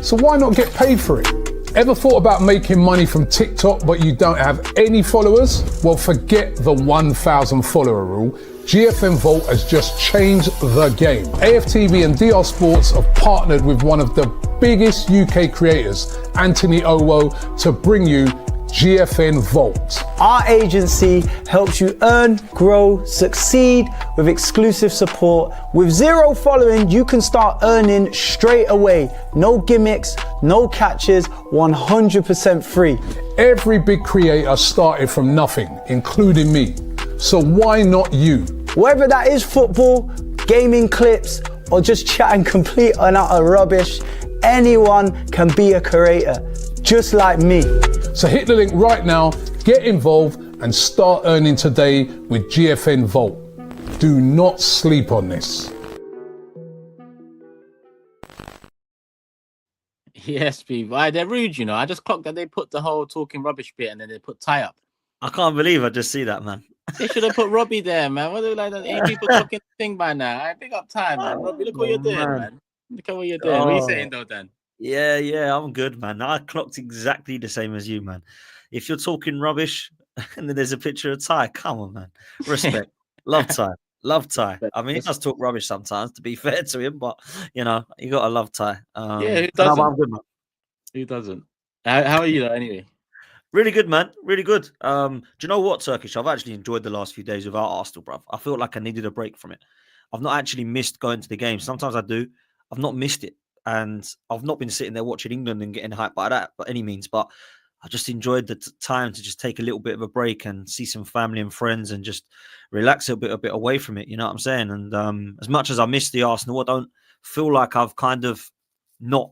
So why not get paid for it? Ever thought about making money from TikTok but you don't have any followers? Well, forget the 1,000 follower rule. GFN Vault has just changed the game. AFTV and DR Sports have partnered with one of the biggest UK creators, Anthony Owo, to bring you GFN Vault. Our agency helps you earn, grow, succeed with exclusive support. With 0 following, you can start earning straight away. No gimmicks, no catches, 100% free. Every big creator started from nothing, including me. So why not you? Whether that is football, gaming clips, or just chatting complete and utter rubbish, anyone can be a creator, just like me. So hit the link right now, get involved, and start earning today with GFN Vault. Do not sleep on this. Yes, people. They're rude, you know. I just clocked that they put the whole talking rubbish bit and then they put tie up. I can't believe I just see that, man. They should have put Robbie there, man. What are they like? 8 people talking thing by now. I pick up time, man. Robbie, look what you're doing, man. Look at what you're doing. What are you saying, though, Dan? Yeah, I'm good, man. I clocked exactly the same as you, man. If you're talking rubbish and then there's a picture of Ty, come on, man. Respect. Love Ty. Love Ty. I mean, he does talk rubbish sometimes, to be fair to him, but, you know, you got to love Ty. Yeah, who doesn't? I'm good, man. Who doesn't? How are you, though, anyway? Really good, man. Really good. Do you know what, Turkish? I've actually enjoyed the last few days without Arsenal, bruv. I feel like I needed a break from it. I've not actually missed going to the game. Sometimes I do. I've not missed it. And I've not been sitting there watching England and getting hyped by that by any means. But I just enjoyed the time to just take a little bit of a break and see some family and friends and just relax a bit away from it. You know what I'm saying? And as much as I miss the Arsenal, I don't feel like I've kind of not,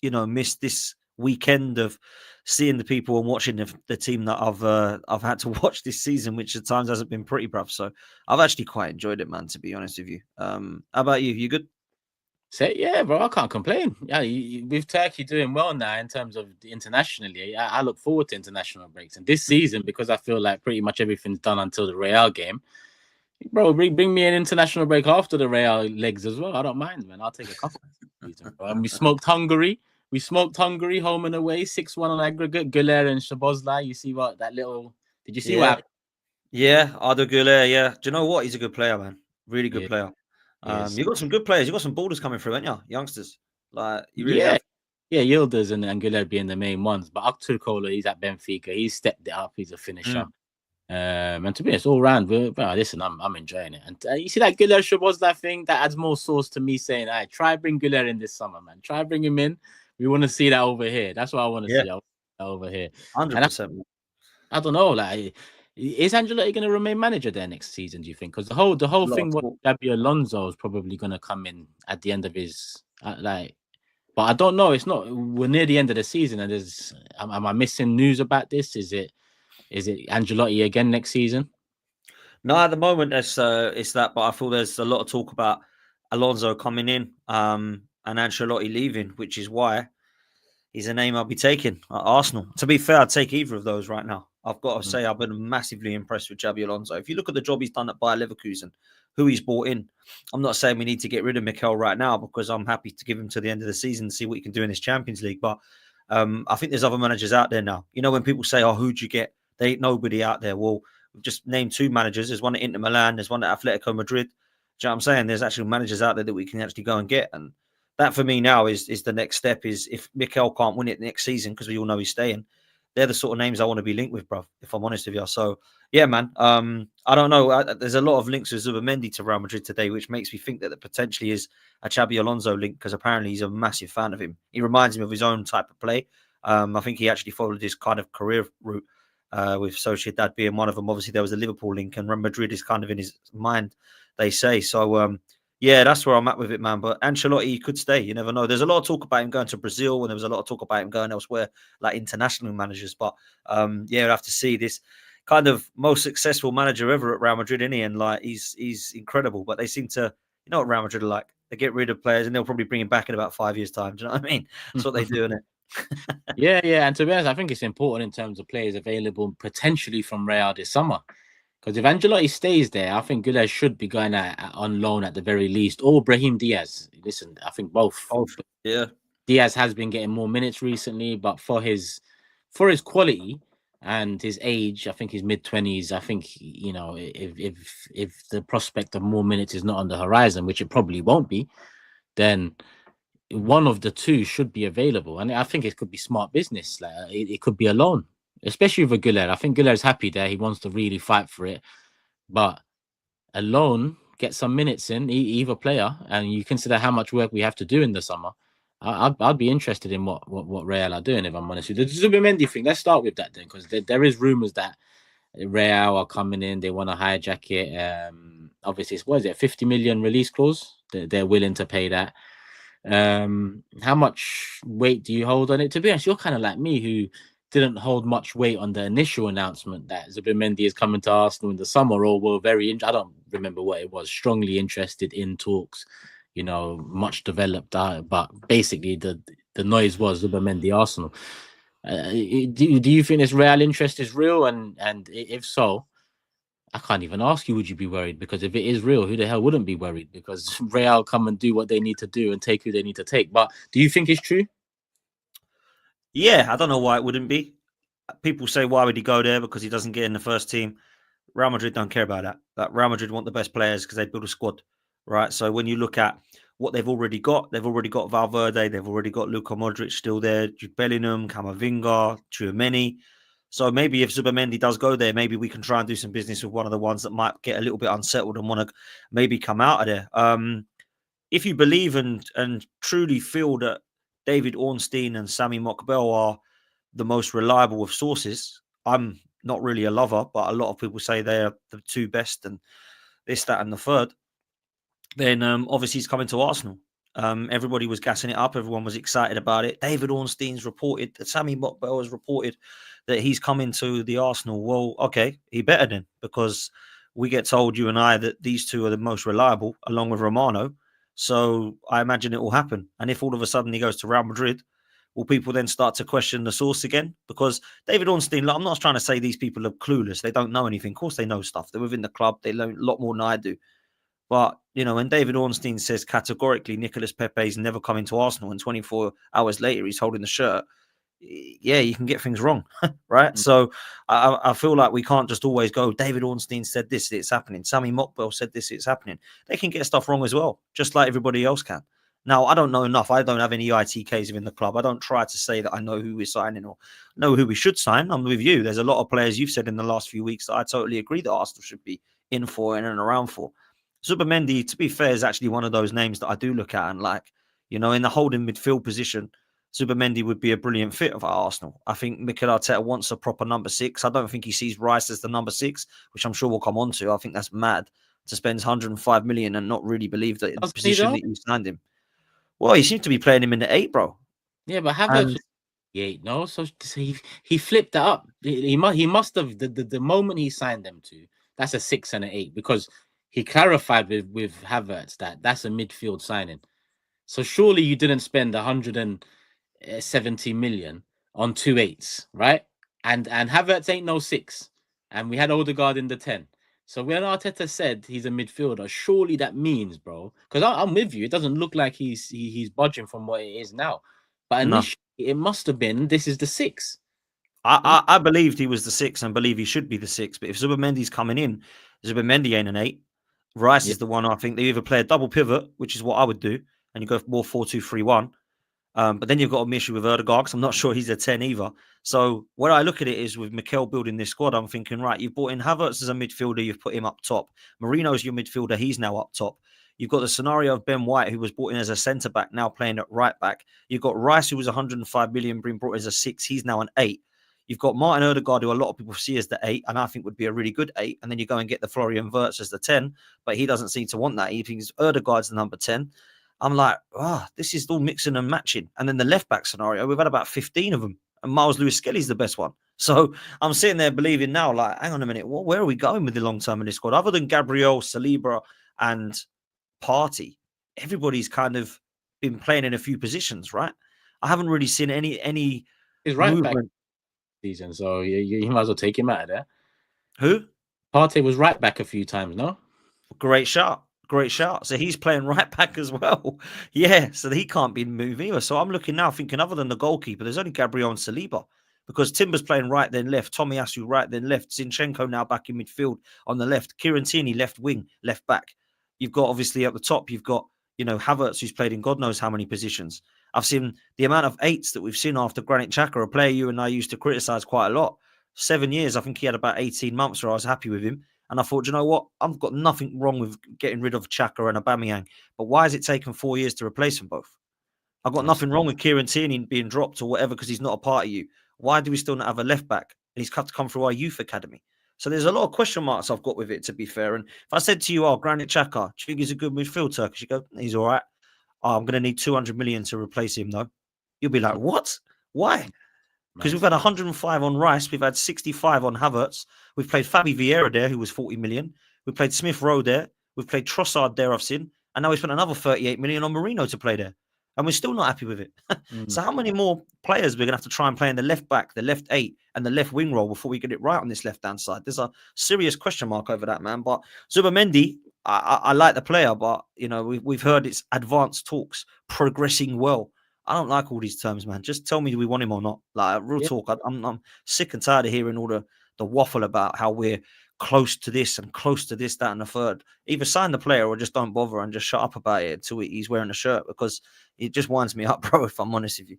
you know, missed this weekend of seeing the people and watching the team that I've had to watch this season, which at times hasn't been pretty, bruv. So I've actually quite enjoyed it, man, to be honest with you. How about you? You good? Yeah, bro, I can't complain. Yeah, with Turkey doing well now in terms of internationally, I look forward to international breaks. And this season, because I feel like pretty much everything's done until the Real game, bro, bring me an international break after the Real legs as well. I don't mind, man. I'll take a couple. And we smoked Hungary. Home and away, 6-1 on aggregate. Güler and Szoboszlai. You see what that little? Did you see what happened? Yeah, Arda Güler. Yeah, do you know what? He's a good player, man. Really good player. Yes. You got some good players. You got some ballers coming through, haven't you? Youngsters. Like you really have. Yeah, Yildiz and Güler being the main ones. But Aktürkoğlu, he's at Benfica. He's stepped it up. He's a finisher. And to be honest, all round, listen, I'm enjoying it. And you see that Güler Szoboszlai thing that adds more sauce to me saying, "All right, try bring Güler in this summer, man. Try bring him in. We want to see that over here. That's what I want to see over here. 100%. I don't know, like, is Ancelotti going to remain manager there next season? Do you think? Because the whole thing with Xabi Alonso is probably going to come in at the end of his but I don't know. It's not. We're near the end of the season, and am I missing news about this? Is it Ancelotti again next season? No, at the moment it's that, but I feel there's a lot of talk about Alonso coming in and Ancelotti leaving, which is why he's a name I'll be taking at Arsenal. To be fair, I'd take either of those right now. I've got to say I've been massively impressed with Xabi Alonso. If you look at the job he's done at Bayer Leverkusen, who he's brought in, I'm not saying we need to get rid of Mikel right now because I'm happy to give him to the end of the season and see what he can do in this Champions League. But I think there's other managers out there now. You know, when people say, "Oh, who'd you get?" There ain't nobody out there. Well, we've just named 2 managers. There's one at Inter Milan. There's one at Atletico Madrid. Do you know what I'm saying? There's actual managers out there that we can actually go and get. And that for me now is the next step. Is if Mikel can't win it next season, because we all know he's staying, they're the sort of names I want to be linked with, bro, if I'm honest with you. So, yeah, man, I don't know. There's a lot of links with Zubimendi to Real Madrid today, which makes me think that there potentially is a Xabi Alonso link because apparently he's a massive fan of him. He reminds me of his own type of play. I think he actually followed his kind of career route with Sociedad being one of them. Obviously, there was a Liverpool link and Real Madrid is kind of in his mind, they say. So, yeah, that's where I'm at with it, man. But Ancelotti could stay. You never know. There's a lot of talk about him going to Brazil, and there was a lot of talk about him going elsewhere, like international managers. But yeah, we'll have to see. This kind of most successful manager ever at Real Madrid, isn't he? And like he's incredible. But they seem to, you know what Real Madrid are like. They get rid of players, and they'll probably bring him back in about 5 years' time. Do you know what I mean? That's what they do, isn't it? Yeah. And to be honest, I think it's important in terms of players available potentially from Real this summer. Because if Ancelotti stays there, I think Güler should be going out on loan at the very least, or Brahim Diaz. Listen, I think both. Yeah. Diaz has been getting more minutes recently, but for his quality and his age, I think he's mid-20s. I think, you know, if the prospect of more minutes is not on the horizon, which it probably won't be, then one of the two should be available. And I think it could be smart business. Like it could be a loan, especially with Güler. I think Güler's happy there. He wants to really fight for it. But a loan, get some minutes in, either player, and you consider how much work we have to do in the summer. I'd be interested in what Real are doing, if I'm honest with you. The Zubimendi thing, let's start with that then, because there is rumours that Real are coming in, they want to hijack it. Obviously, what is it, 50 million release clause? They're willing to pay that. How much weight do you hold on it? To be honest, you're kind of like me, who didn't hold much weight on the initial announcement that Zubimendi is coming to Arsenal in the summer, or were I don't remember what it was, strongly interested in talks, you know, much developed, but basically the noise was Zubimendi Arsenal. Do you think this Real interest is real? And if so, I can't even ask you, would you be worried? Because if it is real, who the hell wouldn't be worried? Because Real come and do what they need to do and take who they need to take. But do you think it's true? Yeah, I don't know why it wouldn't be. People say, why would he go there? Because he doesn't get in the first team. Real Madrid don't care about that. Like, Real Madrid want the best players because they build a squad, right? So when you look at what they've already got Valverde, they've already got Luka Modric still there, Jude Bellingham, Camavinga, Tchouaméni. So maybe if Zubimendi does go there, maybe we can try and do some business with one of the ones that might get a little bit unsettled and want to maybe come out of there. If you believe and truly feel that David Ornstein and Sami Mokbel are the most reliable of sources, I'm not really a lover, but a lot of people say they're the two best and this, that, and the third. Then obviously he's coming to Arsenal. Everybody was gassing it up. Everyone was excited about it. David Ornstein's reported that Sami Mokbel has reported that he's coming to the Arsenal. Well, okay, he better then, because we get told, you and I, that these two are the most reliable, along with Romano. So I imagine it will happen. And if all of a sudden he goes to Real Madrid, will people then start to question the source again? Because David Ornstein, I'm not trying to say these people are clueless. They don't know anything. Of course they know stuff. They're within the club. They learn a lot more than I do. But, you know, when David Ornstein says categorically Nicolas Pepe's never coming to Arsenal, and 24 hours later he's holding the shirt, yeah, you can get things wrong, right? Mm-hmm. So I feel like we can't just always go, David Ornstein said this, it's happening. Sami Mokbel said this, it's happening. They can get stuff wrong as well, just like everybody else can. Now, I don't know enough. I don't have any ITKs within the club. I don't try to say that I know who we're signing or know who we should sign. I'm with you. There's a lot of players you've said in the last few weeks that I totally agree that Arsenal should be in for and around for. Zubimendi, to be fair, is actually one of those names that I do look at and like, you know, in the holding midfield position, Zubimendi would be a brilliant fit of Arsenal. I think Mikel Arteta wants a proper number 6. I don't think he sees Rice as the number 6, which I'm sure we'll come on to. I think that's mad to spend 105 million and not really believe that in the position that you signed him. Well, he seems to be playing him in the 8, bro. Yeah, but Havertz the 8, no? So he flipped that up. He must have, the moment he signed them to, that's a 6 and an 8, because he clarified with Havertz that that's a midfield signing. So surely you didn't spend 170 million on 2 8s, right? And Havertz ain't no 6. And we had Odegaard in the 10. So when Arteta said he's a midfielder, surely that means, bro, because I'm with you, it doesn't look like he's budging from what it is now. But initially, it must have been, this is the 6. I believed he was the 6 and believe he should be the 6. But if Zubimendi's coming in, Zubimendi ain't an 8. Rice is the one. I think they either play a double pivot, which is what I would do, and you go more 4-2-3-1. But then you've got an issue with Odegaard, because I'm not sure he's a 10 either. So where I look at it is with Mikel building this squad, I'm thinking, right, you've brought in Havertz as a midfielder, you've put him up top. Marino's your midfielder, he's now up top. You've got the scenario of Ben White, who was brought in as a centre-back, now playing at right-back. You've got Rice, who was 105 million, being brought as a 6. He's now an 8. You've got Martin Odegaard, who a lot of people see as the 8, and I think would be a really good 8. And then you go and get the Florian Wirtz as the 10, but he doesn't seem to want that. He thinks Odegaard's the number 10. I'm like, this is all mixing and matching. And then the left-back scenario, we've had about 15 of them, and Miles Lewis-Skelly's the best one. So I'm sitting there believing now, like, hang on a minute, where are we going with the long-term in this squad? Other than Gabriel, Saliba, and Partey, everybody's kind of been playing in a few positions, right? I haven't really seen any He's right back season, so you might as well take him out of there. Who? Partey was right back a few times, no? Great shot. great shout. So he's playing right back as well. Yeah, so he can't be moved either. So I'm looking now, thinking other than the goalkeeper, there's only Gabriel and Saliba because Timber's playing right then left, Tomiyasu right then left, Zinchenko now back in midfield on the left, Kieran Tierney left wing, left back. You've got obviously at the top, you've got Havertz who's played in God knows how many positions. I've seen the amount of eights that we've seen after Granit Xhaka, a player you and I used to criticise quite a lot. 7 years, I think he had about 18 months where I was happy with him. And I thought, you know what? I've got nothing wrong with getting rid of Xhaka and Aubameyang. But why has it taken 4 years to replace them both? I've got nothing wrong with Kieran Tierney being dropped or whatever because he's not a part of you. Why do we still not have a left back? And he's got to come through our youth academy. So there's a lot of question marks I've got with it, to be fair. And if I said to you, Granit Xhaka, do you think he's a good midfield Turkish? You go, he's all right. Oh, I'm going to need 200 million to replace him, though. You'll be like, what? Why? Because we've had 105 on Rice. We've had 65 on Havertz. We've played Fabi Vieira there, who was 40 million. We played Smith Rowe there. We've played Trossard there, I've seen. And now we spent another 38 million on Marino to play there. And we're still not happy with it. So how many more players we're going to have to try and play in the left back, the left 8, and the left wing role before we get it right on this left-hand side? There's a serious question mark over that, man. But Zubimendi, I like the player, but, we've heard it's advanced talks, progressing well. I don't like all these terms, man. Just tell me, do we want him or not? Like, real talk. I'm sick and tired of hearing all the waffle about how we're close to this and close to this, that, and the third. Either sign the player or just don't bother and just shut up about it until he's wearing a shirt, because it just winds me up, bro, if I'm honest with you.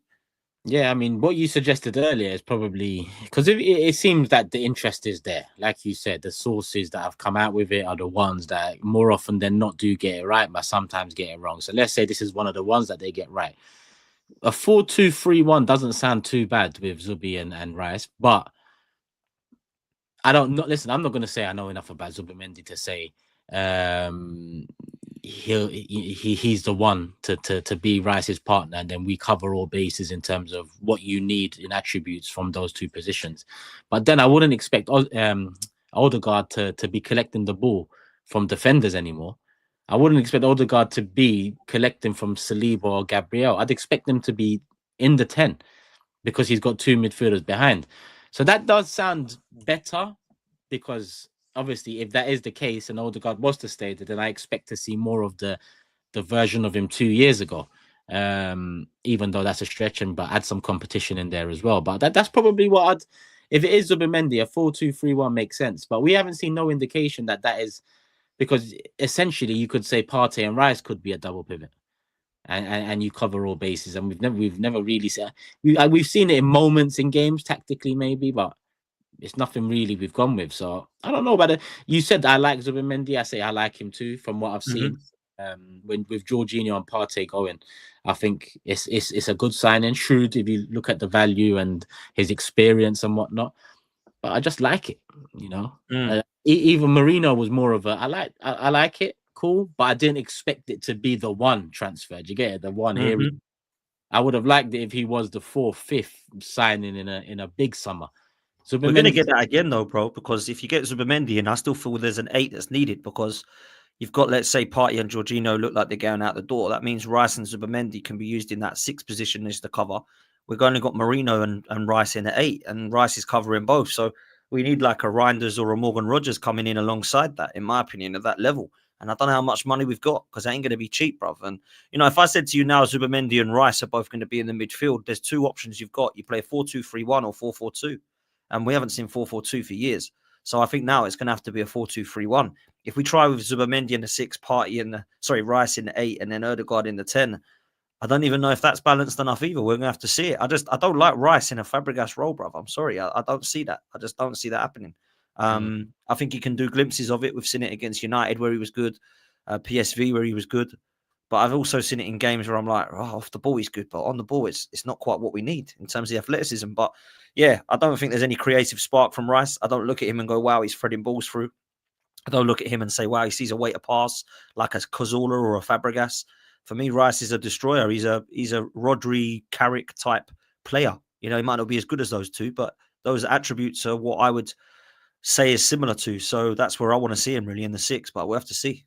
Yeah, I mean, what you suggested earlier is probably because it seems that the interest is there. Like you said, the sources that have come out with it are the ones that more often than not do get it right, but sometimes get it wrong. So let's say this is one of the ones that they get right. A 4-2-3-1 doesn't sound too bad with Zubi and Rice, but I don't know. Listen, I'm not going to say I know enough about Zubimendi to say he's the one to be Rice's partner, and then we cover all bases in terms of what you need in attributes from those two positions. But then I wouldn't expect Odegaard to be collecting the ball from defenders anymore. I wouldn't expect Odegaard to be collecting from Saliba or Gabriel. I'd expect them to be in the 10 because he's got two midfielders behind. So that does sound better, because obviously if that is the case and Odegaard was to stay there, then I expect to see more of the version of him 2 years ago, even though that's a stretch, but add some competition in there as well. But that's probably what if it is Zubimendi, a 4-2-3-1 makes sense. But we haven't seen no indication that is, because essentially you could say Partey and Rice could be a double pivot. And you cover all bases, and we've never really seen. We've seen it in moments in games, tactically maybe, but it's nothing really we've gone with. So I don't know about it. You said I like Zubimendi. I say I like him too from what I've seen. When with Jorginho and Partey going, I think it's a good signing. Shrewd if you look at the value and his experience and whatnot. But I just like it, even Marino was more of a I like it. Cool, but I didn't expect it to be the one transfer. Do you get it? The one here. I would have liked it if he was the 4th, 5th signing in a big summer. So we're going to get that again, though, bro, because if you get Zubimendi, and I still feel there's an 8 that's needed, because you've got, let's say, Partey and Jorginho look like they're going out the door. That means Rice and Zubimendi can be used in that 6th position as the cover. We've only got Marino and Rice in at 8, and Rice is covering both. So we need like a Reinders or a Morgan Rogers coming in alongside that, in my opinion, at that level. And I don't know how much money we've got, because it ain't going to be cheap, bruv. And, if I said to you now, Zubimendi and Rice are both going to be in the midfield, there's 2 options you've got. You play 4-2-3-1 or 4-4-2. And we haven't seen 4-4-2 for years. So I think now it's going to have to be a 4-2-3-1. If we try with Zubimendi in the 6, Rice in the 8, and then Odegaard in the 10, I don't even know if that's balanced enough either. We're going to have to see it. I don't like Rice in a Fabregas role, bruv. I'm sorry. I don't see that. I just don't see that happening. I think he can do glimpses of it. We've seen it against United where he was good, PSV where he was good. But I've also seen it in games where I'm like, off the ball he's good, but on the ball it's not quite what we need in terms of the athleticism. But yeah, I don't think there's any creative spark from Rice. I don't look at him and go, wow, he's threading balls through. I don't look at him and say, wow, he sees a way to pass like a Cazorla or a Fabregas. For me, Rice is a destroyer. He's a Rodri, Carrick type player. He might not be as good as those two, but those attributes are what I would say is similar to. So that's where I want to see him really in the 6, but we'll have to see.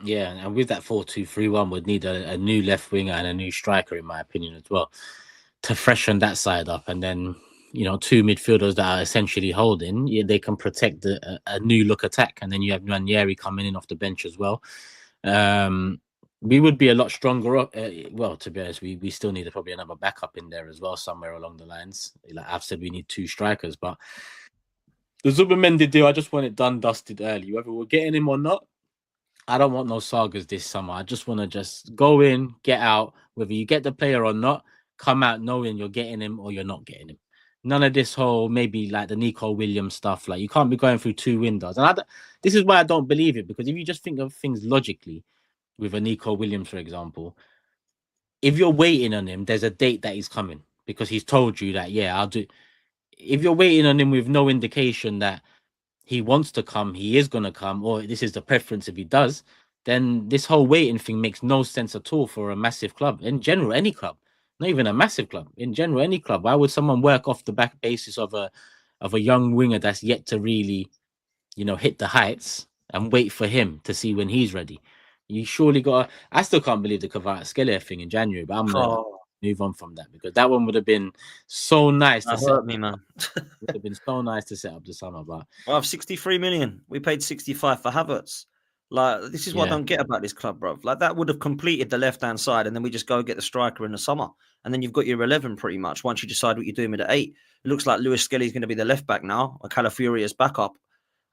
Yeah, and with that 4-2-3-1 would need a new left winger and a new striker, in my opinion, as well, to freshen that side up. And then, 2 midfielders that are essentially holding, they can protect a new look attack. And then you have Ranieri coming in off the bench as well. we would be a lot stronger. Well, to be honest, we still need probably another backup in there as well, somewhere along the lines. Like I've said, we need 2 strikers, but the Zubimendi deal, I just want it done, dusted early. Whether we're getting him or not, I don't want no sagas this summer. I just want to just go in, get out. Whether you get the player or not, come out knowing you're getting him or you're not getting him. None of this whole maybe like the Nico Williams stuff. Like you can't be going through 2 windows. And this is why I don't believe it, because if you just think of things logically, with a Nico Williams, for example, if you're waiting on him, there's a date that he's coming because he's told you that, yeah, I'll do. If you're waiting on him with no indication that he wants to come, he is going to come, or this is the preference if he does, then this whole waiting thing makes no sense at all for a massive club. In general, any club, not even a massive club. In general, any club. Why would someone work off the back basis of a young winger that's yet to really, hit the heights and wait for him to see when he's ready? You surely got. I still can't believe the Kvaratskhelia thing in January, but I'm gonna move on from that because that one would have been so nice. That hurt me, man. Would have been so nice to set up the summer, but I have 63 million. We paid 65 for Havertz. Like this is what I don't get about this club, bro. Like that would have completed the left-hand side, and then we just go get the striker in the summer, and then you've got your 11 pretty much. Once you decide what you're doing with the 8, it looks like Lewis Skelly's going to be the left back now, or Calafuria's backup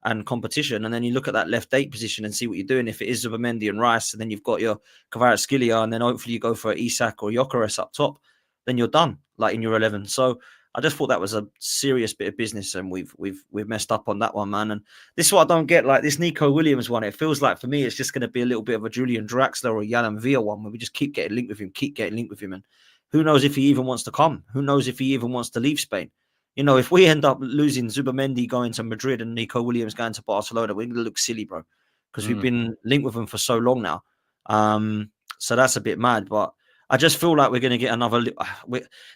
and competition, and then you look at that left 8 position and see what you're doing. If it is Zubimendi and Rice, and then you've got your Kvaratskhelia, and then hopefully you go for Isak or Gyökeres up top, then you're done, like in your 11. So I just thought that was a serious bit of business, and we've messed up on that one, man. And this is what I don't get, like this Nico Williams one. It feels like for me, it's just going to be a little bit of a Julian Draxler or Yalan Villa one, where we just keep getting linked with him, and who knows if he even wants to come? Who knows if he even wants to leave Spain? If we end up losing Zubimendi going to Madrid and Nico Williams going to Barcelona, we're going to look silly, bro, because we've been linked with them for so long now. So that's a bit mad, but I just feel like we're going to get another.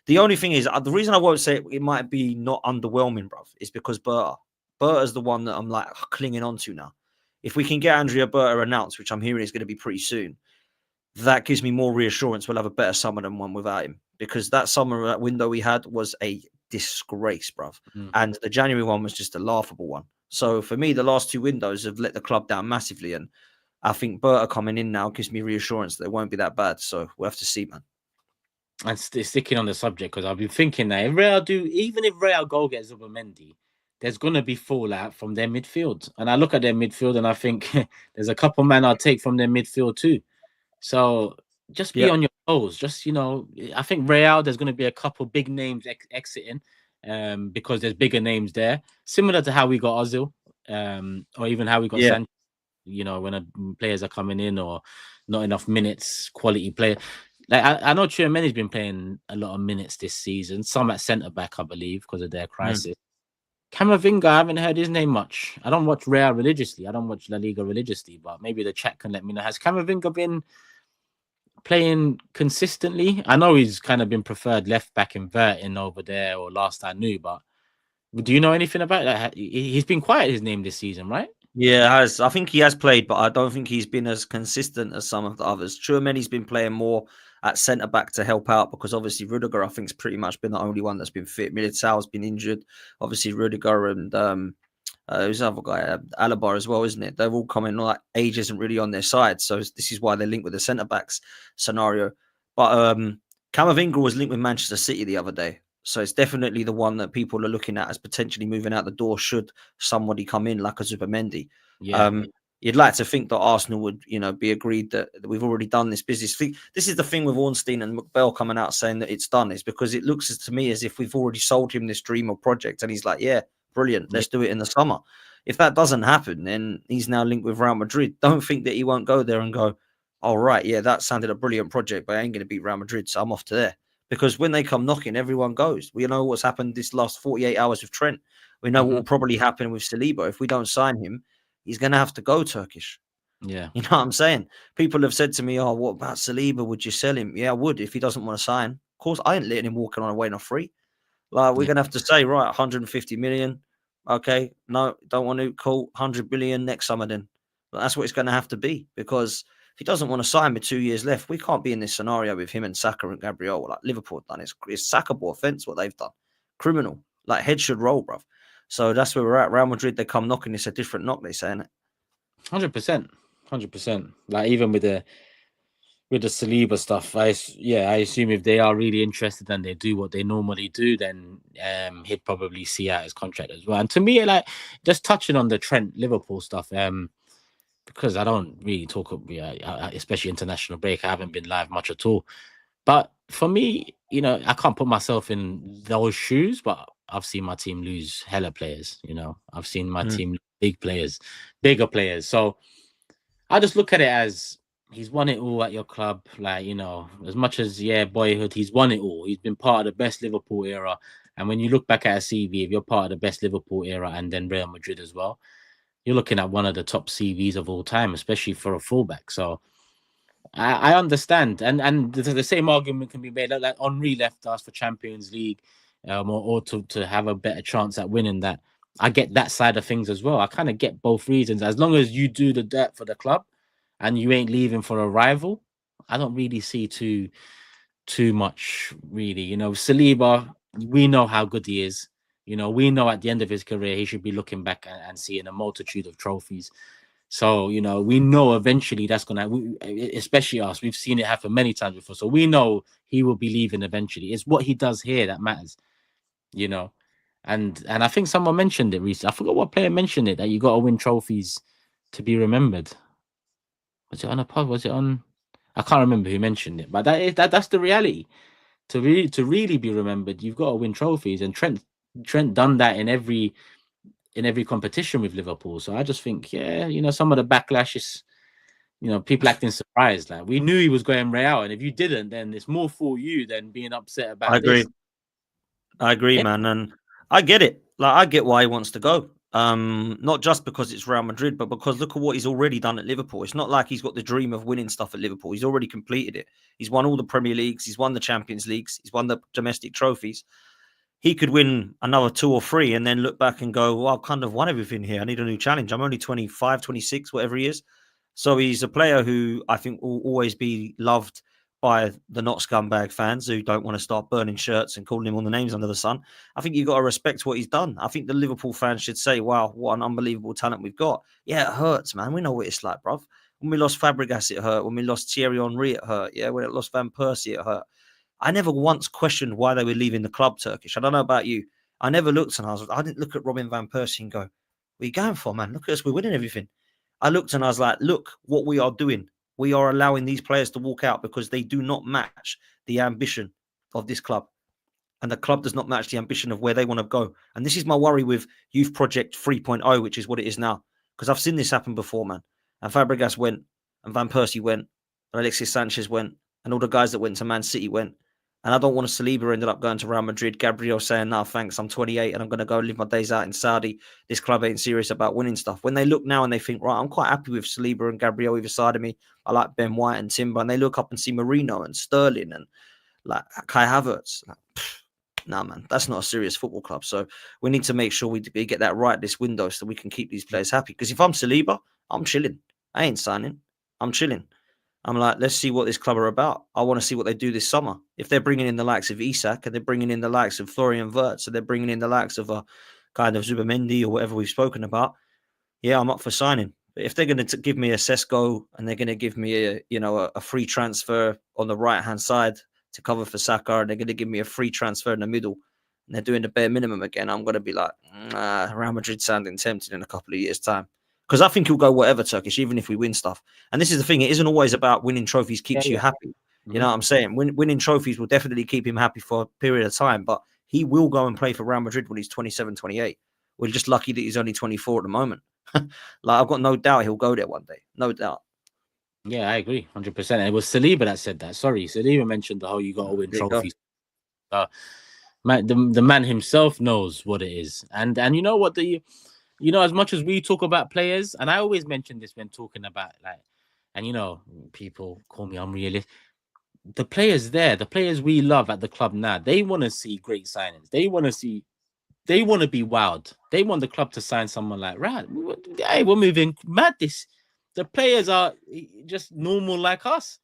The only thing is, the reason I won't say it might be not underwhelming, bro, is because Berta's the one that I'm like clinging on to now. If we can get Andrea Berta announced, which I'm hearing is going to be pretty soon, that gives me more reassurance we'll have a better summer than one without him, because that summer, that window we had was a disgrace, bruv. And the January one was just a laughable one. So for me, the last 2 windows have let the club down massively, and I think Berta coming in now gives me reassurance that it won't be that bad. So we'll have to see, man. And sticking on the subject, because I've been thinking that even if Real go get Zubimendi, there's going to be fallout from their midfield. And I look at their midfield and I think there's a couple men I'll take from their midfield too. So just be on your toes. Just, I think Real, there's going to be a couple big names exiting because there's bigger names there. Similar to how we got Ozil or even how we got Sanchez, when players are coming in or not enough minutes, quality player. Like I know Tchouameni's been playing a lot of minutes this season, some at centre-back, I believe, because of their crisis. Camavinga, I haven't heard his name much. I don't watch Real religiously. I don't watch La Liga religiously, but maybe the chat can let me know. Has Camavinga been playing consistently? I know he's kind of been preferred left back inverting over there, or last I knew, but do you know anything about that? He's been quiet his name this season, right? Yeah, I think he has played, but I don't think he's been as consistent as some of the others. Tchouameni's been playing more at centre back to help out, because obviously Rudiger, I think, has pretty much been the only one that's been fit. Militao's been injured. Obviously Rudiger and who's the other guy, Alaba as well, isn't it? They're all coming, like age isn't really on their side, so this is why they're linked with the centre backs scenario. But Camavinga was linked with Manchester City the other day, so it's definitely the one that people are looking at as potentially moving out the door should somebody come in like a Zubimendi. You'd like to think that Arsenal would, be agreed that we've already done this business. This is the thing with Ornstein and McBell coming out saying that it's done, is because it looks to me as if we've already sold him this dream or project, and he's like, yeah, brilliant, let's do it in the summer. If that doesn't happen, then he's now linked with Real Madrid. Don't think that he won't go there and go, all right, yeah, that sounded a brilliant project, but I ain't going to beat Real Madrid, so I'm off to there. Because when they come knocking, everyone goes. We know what's happened this last 48 hours with Trent. We know what will probably happen with Saliba. If we don't sign him, he's going to have to go Turkish. Yeah. You know what I'm saying? People have said to me, oh, what about Saliba? Would you sell him? Yeah, I would if he doesn't want to sign. Of course, I ain't letting him walk on away not free. Like, we're going to have to say, right, 150 million. Okay, no, don't want to. Cool, 100 billion next summer then. But that's what it's going to have to be, because if he doesn't want to sign with 2 years left, we can't be in this scenario with him and Saka and Gabriel. Like Liverpool have done. It's sackable offence what they've done. Criminal. Like, head should roll, bruv. So that's where we're at. Real Madrid, they come knocking. It's a different knock, they're saying it. 100%. 100%. Like even with the Saliba stuff, I assume if they are really interested and they do what they normally do, then he'd probably see out his contract as well. And to me, like just touching on the Trent Liverpool stuff, because I don't really talk, especially international break. I haven't been live much at all. But for me, I can't put myself in those shoes, but I've seen my team lose hella players. I've seen my team bigger players. So I just look at it as he's won it all at your club. Like, as much as, boyhood, he's won it all. He's been part of the best Liverpool era. And when you look back at a CV, if you're part of the best Liverpool era and then Real Madrid as well, you're looking at one of the top CVs of all time, especially for a fullback. So I understand. And the same argument can be made like Henry left us for Champions League or to have a better chance at winning that. I get that side of things as well. I kind of get both reasons. As long as you do the dirt for the club and you ain't leaving for a rival, I don't really see too much, really. Saliba, we know how good he is. We know at the end of his career, he should be looking back and seeing a multitude of trophies. So, we know eventually that's going to, especially us, we've seen it happen many times before. So we know he will be leaving eventually. It's what he does here that matters, And I think someone mentioned it recently. I forgot what player mentioned it, that you got to win trophies to be remembered. Was it on a pod? Was it on? I can't remember who mentioned it, but that's the reality. To really be remembered, you've got to win trophies, and Trent done that in every competition with Liverpool. So I just think, some of the backlash is, people acting surprised. Like, we knew he was going Real, and if you didn't, then it's more for you than being upset about this. I agree, man, and I get it. Like, I get why he wants to go. Not just because it's Real Madrid, but because look at what he's already done at Liverpool. It's not like he's got the dream of winning stuff at Liverpool. He's already completed it. He's won all the Premier Leagues. He's won the Champions Leagues. He's won the domestic trophies. He could win another 2 or 3 and then look back and go, well, I've kind of won everything here. I need a new challenge. I'm only 25, 26, whatever he is. So he's a player who I think will always be loved by the not scumbag fans who don't want to start burning shirts and calling him all the names under the sun. I think you've got to respect what he's done. I think the Liverpool fans should say, wow, what an unbelievable talent we've got. Yeah, it hurts, man. We know what it's like, bruv. When we lost Fabregas, it hurt. When we lost Thierry Henry, it hurt. Yeah, when it lost Van Persie, it hurt. I never once questioned why they were leaving the club, Turkish. I don't know about you. I never looked and I didn't look at Robin Van Persie and go, what are you going for, man? Look at us, we're winning everything. I looked and I was like, look what we are doing. We are allowing these players to walk out because they do not match the ambition of this club. And the club does not match the ambition of where they want to go. And this is my worry with Youth Project 3.0, which is what it is now. Because I've seen this happen before, man. And Fabregas went, and Van Persie went, and Alexis Sanchez went, and all the guys that went to Man City went. And I don't want to Saliba ended up going to Real Madrid. Gabriel saying, no, thanks, I'm 28 and I'm going to go live my days out in Saudi. This club ain't serious about winning stuff. When they look now and they think, right, I'm quite happy with Saliba and Gabriel either side of me. I like Ben White and Timber. And they look up and see Marino and Sterling and like Kai Havertz. Like, nah, man, that's not a serious football club. So we need to make sure we get that right this window so we can keep these players happy. Because if I'm Saliba, I'm chilling. I ain't signing. I'm chilling. I'm like, let's see what this club are about. I want to see what they do this summer. If they're bringing in the likes of Isak and they're bringing in the likes of Florian Wirtz and they're bringing in the likes of a kind of Zubamendi or whatever we've spoken about, yeah, I'm up for signing. But if they're going to give me a Sesko and they're going to give me a free transfer on the right-hand side to cover for Saka and they're going to give me a free transfer in the middle and they're doing the bare minimum again, I'm going to be like, Real Madrid sounding tempted in a couple of years' time. Because I think he'll go whatever, Turkish, even if we win stuff. And this is the thing. It isn't always about winning trophies keeps you happy. Mm-hmm. You know what I'm saying? Winning trophies will definitely keep him happy for a period of time. But he will go and play for Real Madrid when he's 27, 28. We're just lucky that he's only 24 at the moment. Like, I've got no doubt he'll go there one day. No doubt. Yeah, I agree. 100%. It was Saliba that said that. Sorry, Saliba mentioned the whole you got to win trophies. The man himself knows what it is. And you know what as much as we talk about players, and I always mention this when talking about people call me unrealistic. The players the players we love at the club now, they want to see great signings. They want to be wild. They want the club to sign someone like, right, hey, we're moving mad. The players are just normal like us.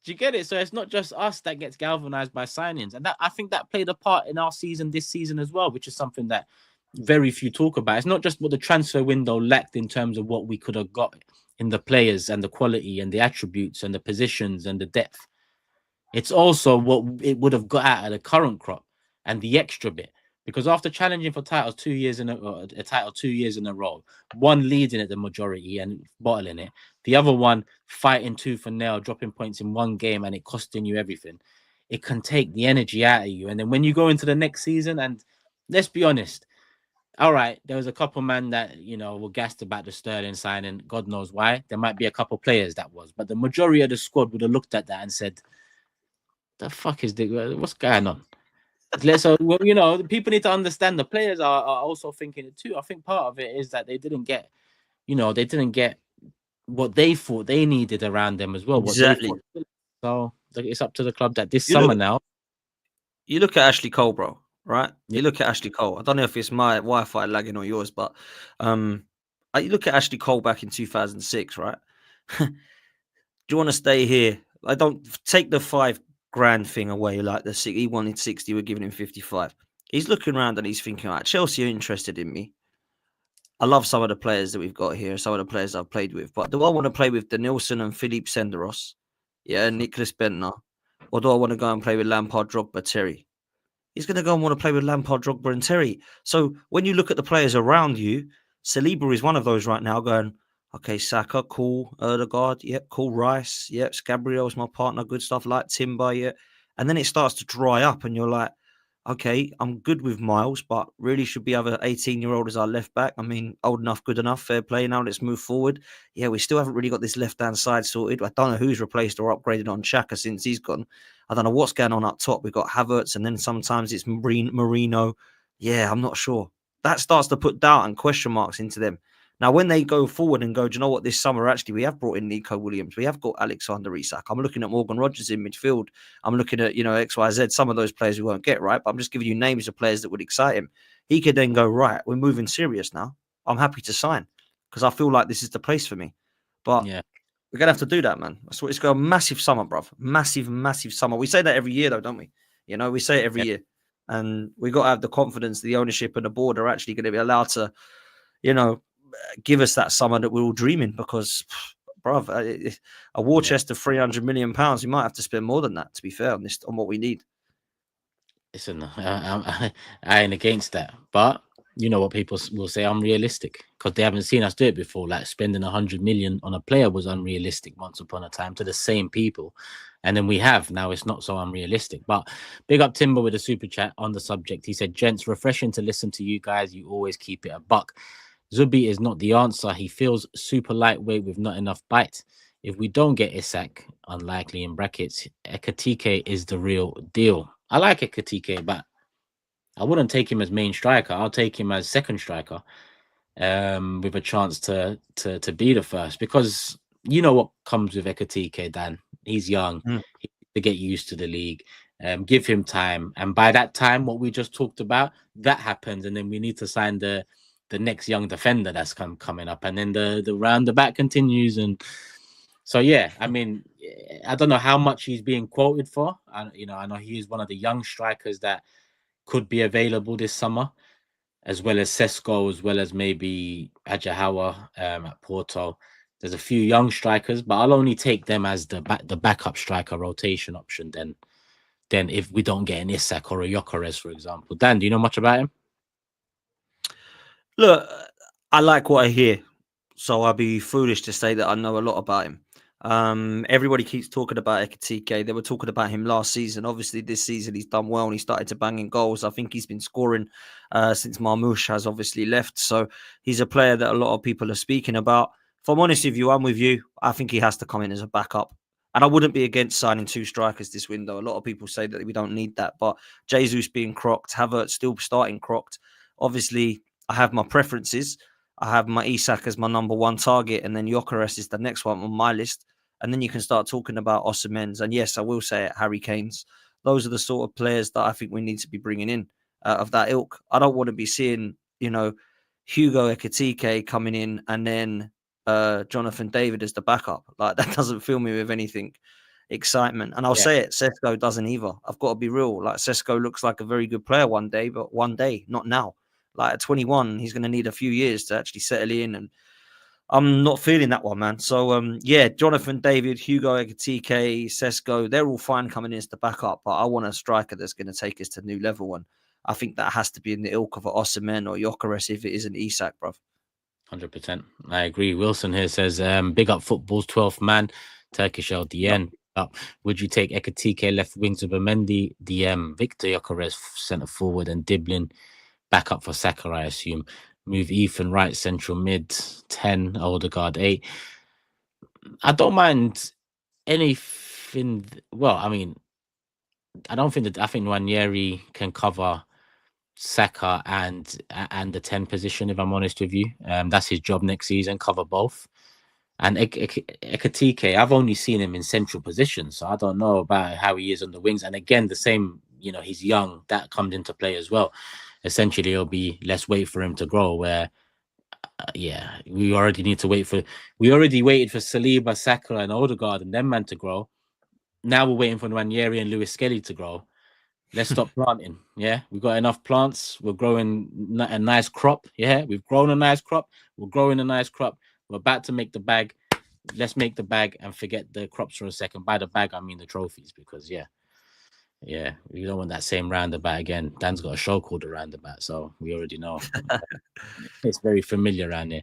Do you get it? So it's not just us that gets galvanized by signings. And I think that played a part in our season this season as well, which is something that very few talk about. It's not just what the transfer window lacked in terms of what we could have got in the players and the quality and the attributes and the positions and the depth. It's also what it would have got out of the current crop and the extra bit. Because after challenging for titles 2 years in a title 2 years in a row, one leading at the majority and bottling it, the other one fighting tooth and nail, dropping points in one game and it costing you everything, it can take the energy out of you. And then when you go into the next season, and let's be honest, all right, there was a couple men that, you know, were gassed about the Sterling signing. God knows why. There might be a couple players that was, but the majority of the squad would have looked at that and said, the fuck is this? What's going on? So, well, you know, people need to understand the players are also thinking it too. I think part of it is that they didn't get, you know, they didn't get what they thought they needed around them as well. Exactly. So it's up to the club that this You summer look- now. You look at Ashley Cole, bro, right? Yeah. You look at Ashley Cole. I don't know if it's my Wi-Fi lagging or yours, but you look at Ashley Cole back in 2006, right? Do you want to stay here? I don't take the $5,000 thing away. Like he wanted 60, we're giving him 55. He's looking around and he's thinking, all right, Chelsea are interested in me. I love some of the players that we've got here, some of the players I've played with, but do I want to play with Denilson and Philippe Senderos? Yeah, Nicholas Bentner. Or do I want to go and play with Lampard, Drogba, Terry? He's going to go and want to play with Lampard, Drogba and Terry. So when you look at the players around you, Saliba is one of those right now going, okay, Saka, cool. Erdegaard, yep, cool. Rice, yep. Gabriel's my partner, good stuff like Timber, yeah. And then it starts to dry up and you're like, okay, I'm good with Miles, but really should be other 18-year-old as our left back. I mean, old enough, good enough, fair play. Now let's move forward. Yeah, we still haven't really got this left-hand side sorted. I don't know who's replaced or upgraded on Saka since he's gone. I don't know what's going on up top. We've got Havertz, and then sometimes it's Marino. Yeah, I'm not sure. That starts to put doubt and question marks into them. Now, when they go forward and go, do you know what, this summer, actually, we have brought in Nico Williams. We have got Alexander Isak. I'm looking at Morgan Rogers in midfield. I'm looking at, XYZ, some of those players we won't get, right? But I'm just giving you names of players that would excite him. He could then go, right, we're moving serious now. I'm happy to sign because I feel like this is the place for me. But Yeah. we're going to have to do that, man. That's what it's got a massive summer, bruv. Massive, massive summer. We say that every year, though, don't we? We say it every year. And we got to have the confidence the ownership and the board are actually going to be allowed to, give us that summer that we're all dreaming because, bruv, a war chest of £300 million, we might have to spend more than that, to be fair, on what we need. Listen, I ain't against that. But you know what people will say, unrealistic, because they haven't seen us do it before. Like spending 100 million on a player was unrealistic once upon a time to the same people. And then we have, now it's not so unrealistic. But big up Timber with a super chat on the subject. He said, gents, refreshing to listen to you guys. You always keep it a buck. Zubi is not the answer. He feels super lightweight with not enough bite. If we don't get Isak, unlikely in brackets, Ekatike is the real deal. I like Ekatike, but I wouldn't take him as main striker. I'll take him as second striker, with a chance to be the first, because you know what comes with Ekatike, Dan. He's young. He needs to get used to the league. Give him time, and by that time, what we just talked about, that happens, and then we need to sign the next young defender that's coming up, and then the round the back continues. And so yeah, I mean, I don't know how much he's being quoted for. I know he is one of the young strikers that could be available this summer, as well as Sesko, as well as maybe Ajahawa at Porto. There's a few young strikers, but I'll only take them as the backup striker rotation option then if we don't get an Isak or a Gyökeres, for example. Dan, do you know much about him? Look, I like what I hear, so I'll be foolish to say that I know a lot about him. Everybody keeps talking about Ekatike. They were talking about him last season. Obviously, this season he's done well and he started to bang in goals. I think he's been scoring since Marmoush has obviously left. So he's a player that a lot of people are speaking about. If I'm honest with you, I'm with you. I think he has to come in as a backup. And I wouldn't be against signing two strikers this window. A lot of people say that we don't need that. But Jesus being crocked, Havertz still starting crocked. Obviously, I have my preferences. I have my Isak as my number one target, and then Gyökeres is the next one on my list. And then you can start talking about Osimhen's. And yes, I will say it, Harry Kane's. Those are the sort of players that I think we need to be bringing in of that ilk. I don't want to be seeing, Hugo Ekatike coming in and then Jonathan David as the backup. Like, that doesn't fill me with anything excitement. And I'll say it, Sesko doesn't either. I've got to be real. Like, Sesko looks like a very good player one day, but one day, not now. Like, at 21, he's going to need a few years to actually settle in and I'm not feeling that one, man. So, yeah, Jonathan David, Hugo Ekitike, Sesko, they're all fine coming in as the backup, but I want a striker that's going to take us to a new level. And I think that has to be in the ilk of Osimhen or Gyökeres if it isn't Isak, bro. 100%. I agree. Wilson here says, big up football's 12th man, Turkish LDN. Up. Would you take Ekitike left wing to Bemendi, DM, Victor Gyökeres centre forward, and Diblin back up for Saka, I assume? Move Ethan right central mid, 10, Odegaard 8. I don't mind anything. Well, I mean, I don't think that. I think Nwaneri can cover Saka and the 10 position. If I'm honest with you, that's his job next season. Cover both. And Ekitike, I've only seen him in central positions, so I don't know about how he is on the wings. And again, the same. He's young. That comes into play as well. Essentially, it'll be let's wait for him to grow. Where, we already need to wait for. We already waited for Saliba, Saka, and Odegaard, and them man to grow. Now we're waiting for Nwaneri and Lewis Skelly to grow. Let's stop planting. Yeah, we've got enough plants. We're growing a nice crop. Yeah, we've grown a nice crop. We're growing a nice crop. We're about to make the bag. Let's make the bag and forget the crops for a second. By the bag, I mean the trophies, because we don't want that same roundabout again. Dan's got a show called The Roundabout, so we already know. It's very familiar around here.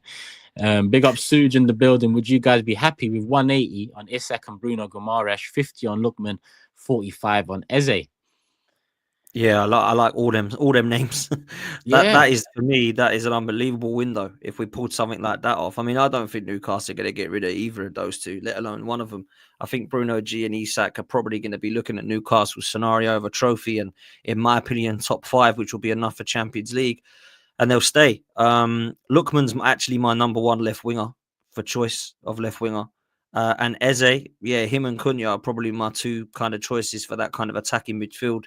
Big up Suj in the building. Would you guys be happy with 180 on Isak and Bruno Guimaraes, 50 on Lookman, 45 on Eze? Yeah, I like all them names. That is, for me, that is an unbelievable window if we pulled something like that off. I mean, I don't think Newcastle are going to get rid of either of those two, let alone one of them. I think Bruno G and Isak are probably going to be looking at Newcastle's scenario of a trophy, and in my opinion, top 5, which will be enough for Champions League, and they'll stay. Lookman's actually my number 1 left winger for choice of left winger. And Eze, him and Cunha are probably my 2 kind of choices for that kind of attacking midfield.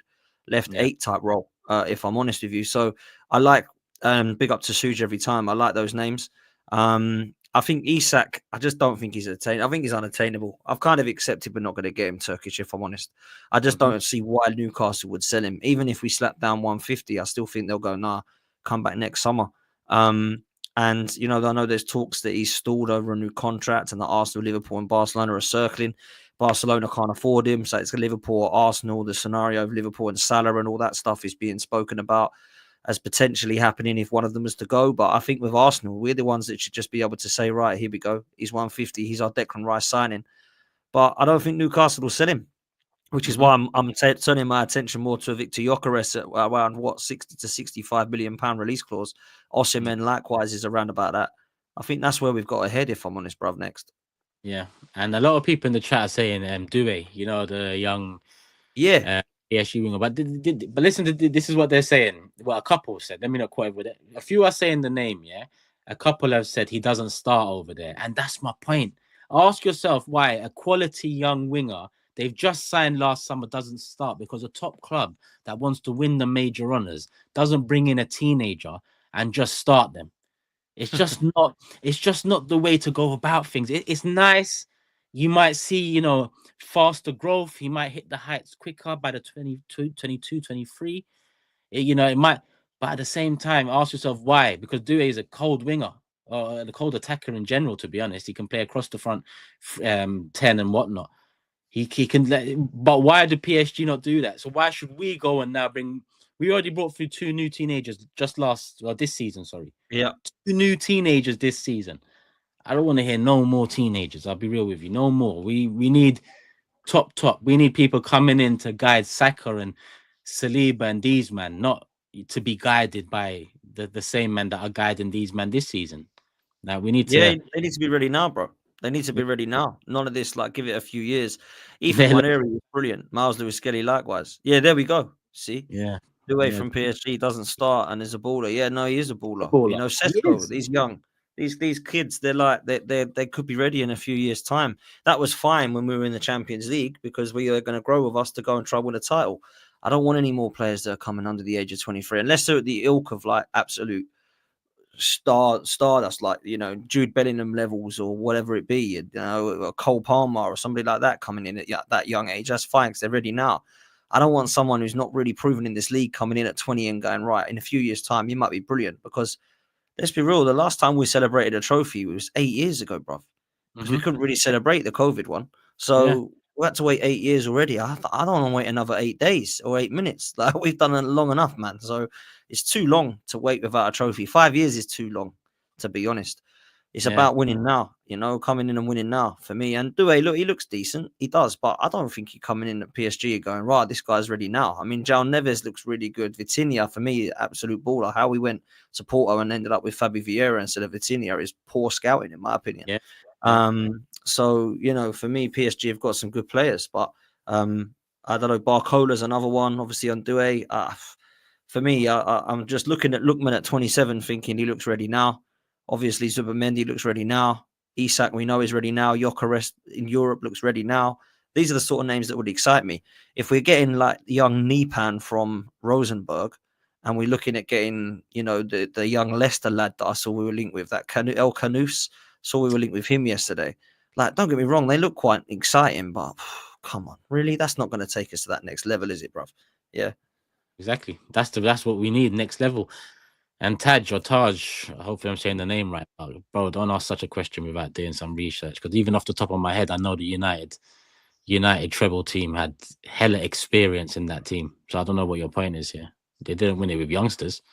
Left 8 type role, if I'm honest with you. So I like, big up to Suj every time. I like those names. I think Isak, I just don't think he's attainable. I think he's unattainable. I've kind of accepted we're not going to get him Turkish, if I'm honest. I just don't see why Newcastle would sell him. Even if we slap down 150, I still think they'll go, nah, come back next summer. And, I know there's talks that he's stalled over a new contract and that Arsenal, Liverpool and Barcelona are circling. Barcelona can't afford him, so it's Liverpool, Arsenal. The scenario of Liverpool and Salah and all that stuff is being spoken about as potentially happening if one of them is to go. But I think with Arsenal, we're the ones that should just be able to say, right, here we go. He's 150. He's our Declan Rice signing. But I don't think Newcastle will sell him, which is why I'm turning my attention more to Victor Gyökeres at around 60 to 65 million pound release clause. Osimhen likewise is around about that. I think that's where we've got ahead, if I'm honest, bruv, next. Yeah, and a lot of people in the chat are saying Due, the young PSG winger. But listen to this is what they're saying. Well, a couple said. Let me not quote with it. A few are saying the name. Yeah, a couple have said he doesn't start over there, and that's my point. Ask yourself why a quality young winger they've just signed last summer doesn't start, because a top club that wants to win the major honors doesn't bring in a teenager and just start them. It's just not. It's just not the way to go about things. It's nice. You might see, faster growth. He might hit the heights quicker by the 22, 23. It might. But at the same time, ask yourself why. Because Due is a cold winger, or the cold attacker in general. To be honest, he can play across the front, 10 and whatnot. He can. But why do PSG not do that? So why should we go and now bring? We already brought through 2 new teenagers this season. Sorry. Yeah. 2 new teenagers this season. I don't want to hear no more teenagers. I'll be real with you. No more. We need top. We need people coming in to guide Saka and Saliba and these men, not to be guided by the same men that are guiding these men this season. Now we need to. Yeah, they need to be ready now, bro. They need to be ready now. None of this, give it a few years. Ethan Nwaneri is brilliant. Miles Lewis Skelly likewise. Yeah, there we go. See? Yeah. Due from PSG doesn't start and is a baller. Yeah, no, he is a baller. Sesko, these young, these kids, they could be ready in a few years' time. That was fine when we were in the Champions League, because we are going to grow with us to go and try win a title. I don't want any more players that are coming under the age of 23, unless they're at the ilk of absolute stardust, Jude Bellingham levels or whatever it be, Cole Palmer or somebody like that coming in at that young age. That's fine because they're ready now. I don't want someone who's not really proven in this league coming in at 20 and going, right, in a few years' time, you might be brilliant, because let's be real. The last time we celebrated a trophy was 8 years ago, bro, because we couldn't really celebrate the COVID one. So we had to wait 8 years already. I don't want to wait another 8 days or 8 minutes. Like, we've done it long enough, man. So it's too long to wait without a trophy. 5 years is too long, to be honest. It's about winning now, coming in and winning now for me. And Doué, look, he looks decent. He does, but I don't think he's coming in at PSG and going, right, this guy's ready now. I mean, João Neves looks really good. Vitinha, for me, absolute baller. How we went to Porto and ended up with Fabi Vieira instead of Vitinha is poor scouting, in my opinion. Yeah. So, for me, PSG have got some good players, but I don't know, Barcola's another one, obviously on Doué. For me, I'm just looking at Lookman at 27, thinking he looks ready now. Obviously, Zubimendi looks ready now. Isak, we know, is ready now. Gyökeres in Europe looks ready now. These are the sort of names that would excite me. If we're getting like young Nipan from Rosenborg, and we're looking at getting, the young Leicester lad that I saw we were linked with, that El Canous, saw we were linked with him yesterday. Like, don't get me wrong, they look quite exciting, but come on, really? That's not going to take us to that next level, is it, bruv? Yeah. Exactly. That's what we need, next level. And Taj or Taj, hopefully I'm saying the name right. Bro, don't ask such a question without doing some research. Because even off the top of my head, I know the United treble team had hella experience in that team. So I don't know what your point is here. They didn't win it with youngsters,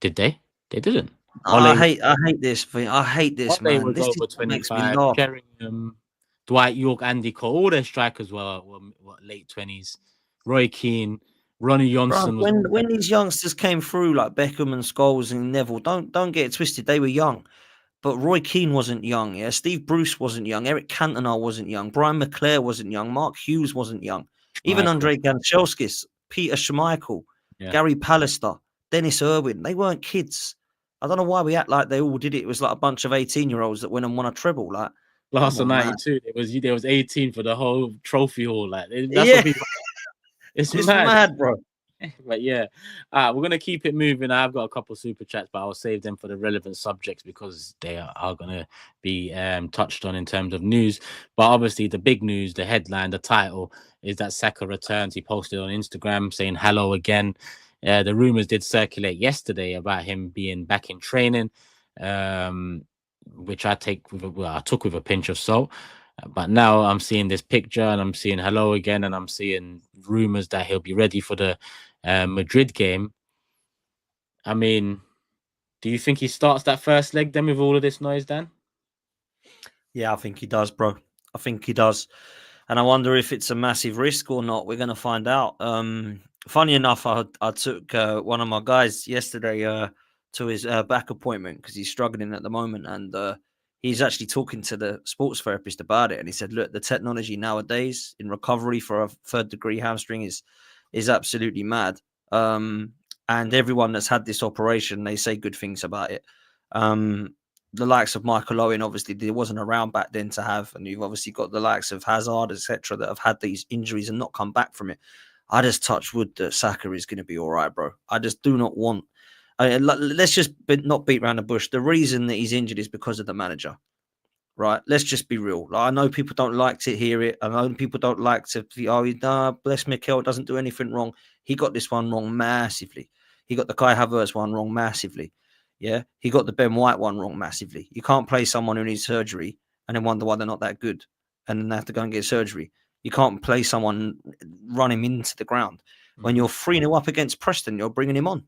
did they? They didn't. I hate this. I hate this, Ole man. was This over makes me 25. laugh. Sheringham, Dwight York, Andy Cole, all their strikers were late 20s. Roy Keane, Ronnie Johnson. When these youngsters came through, like Beckham and Scholes and Neville, don't get it twisted. They were young, but Roy Keane wasn't young. Yeah, Steve Bruce wasn't young. Eric Cantona wasn't young. Brian McClare wasn't young. Mark Hughes wasn't young. Even Andre Ganchelskis, Peter Schmeichel, Gary Pallister, Dennis Irwin. They weren't kids. I don't know why we act like they all did it. It was like a bunch of 18-year-olds that went and won a treble. Like, Class of 92, there was 18 for the whole trophy hall. Like, that's what people. It's mad, bro. But yeah, we're gonna keep it moving. I've got a couple super chats, but I'll save them for the relevant subjects because they are gonna be touched on in terms of news. But obviously, the big news, the headline, the title is that Saka returns. He posted on Instagram saying hello again. The rumors did circulate yesterday about him being back in training, which I took with a pinch of salt. But now I'm seeing this picture and I'm seeing hello again, and I'm seeing rumors that he'll be ready for the Madrid game. I mean, do you think he starts that first leg then with all of this noise, Dan? Yeah, I think he does, bro. I think he does. And I wonder if it's a massive risk or not. We're going to find out. Funny enough, I took one of my guys yesterday to his back appointment because he's struggling at the moment. And he's actually talking to the sports therapist about it. And he said, look, the technology nowadays in recovery for a third-degree hamstring is absolutely mad. And everyone that's had this operation, they say good things about it. The likes of Michael Owen, obviously, there wasn't around back then to have. And you've obviously got the likes of Hazard, etc., that have had these injuries and not come back from it. I just touch wood that Saka is going to be all right, bro. I just do not want... let's just not beat around the bush. The reason that he's injured is because of the manager, right? Let's just be real. Like, I know people don't like to hear it. I know people don't like to... bless Mikel, doesn't do anything wrong. He got this one wrong massively. He got the Kai Havertz one wrong massively. Yeah, he got the Ben White one wrong massively. You can't play someone who needs surgery and then wonder why they're not that good and then they have to go and get surgery. You can't play someone, run him into the ground. When you're 3-0 up against Preston, you're bringing him on.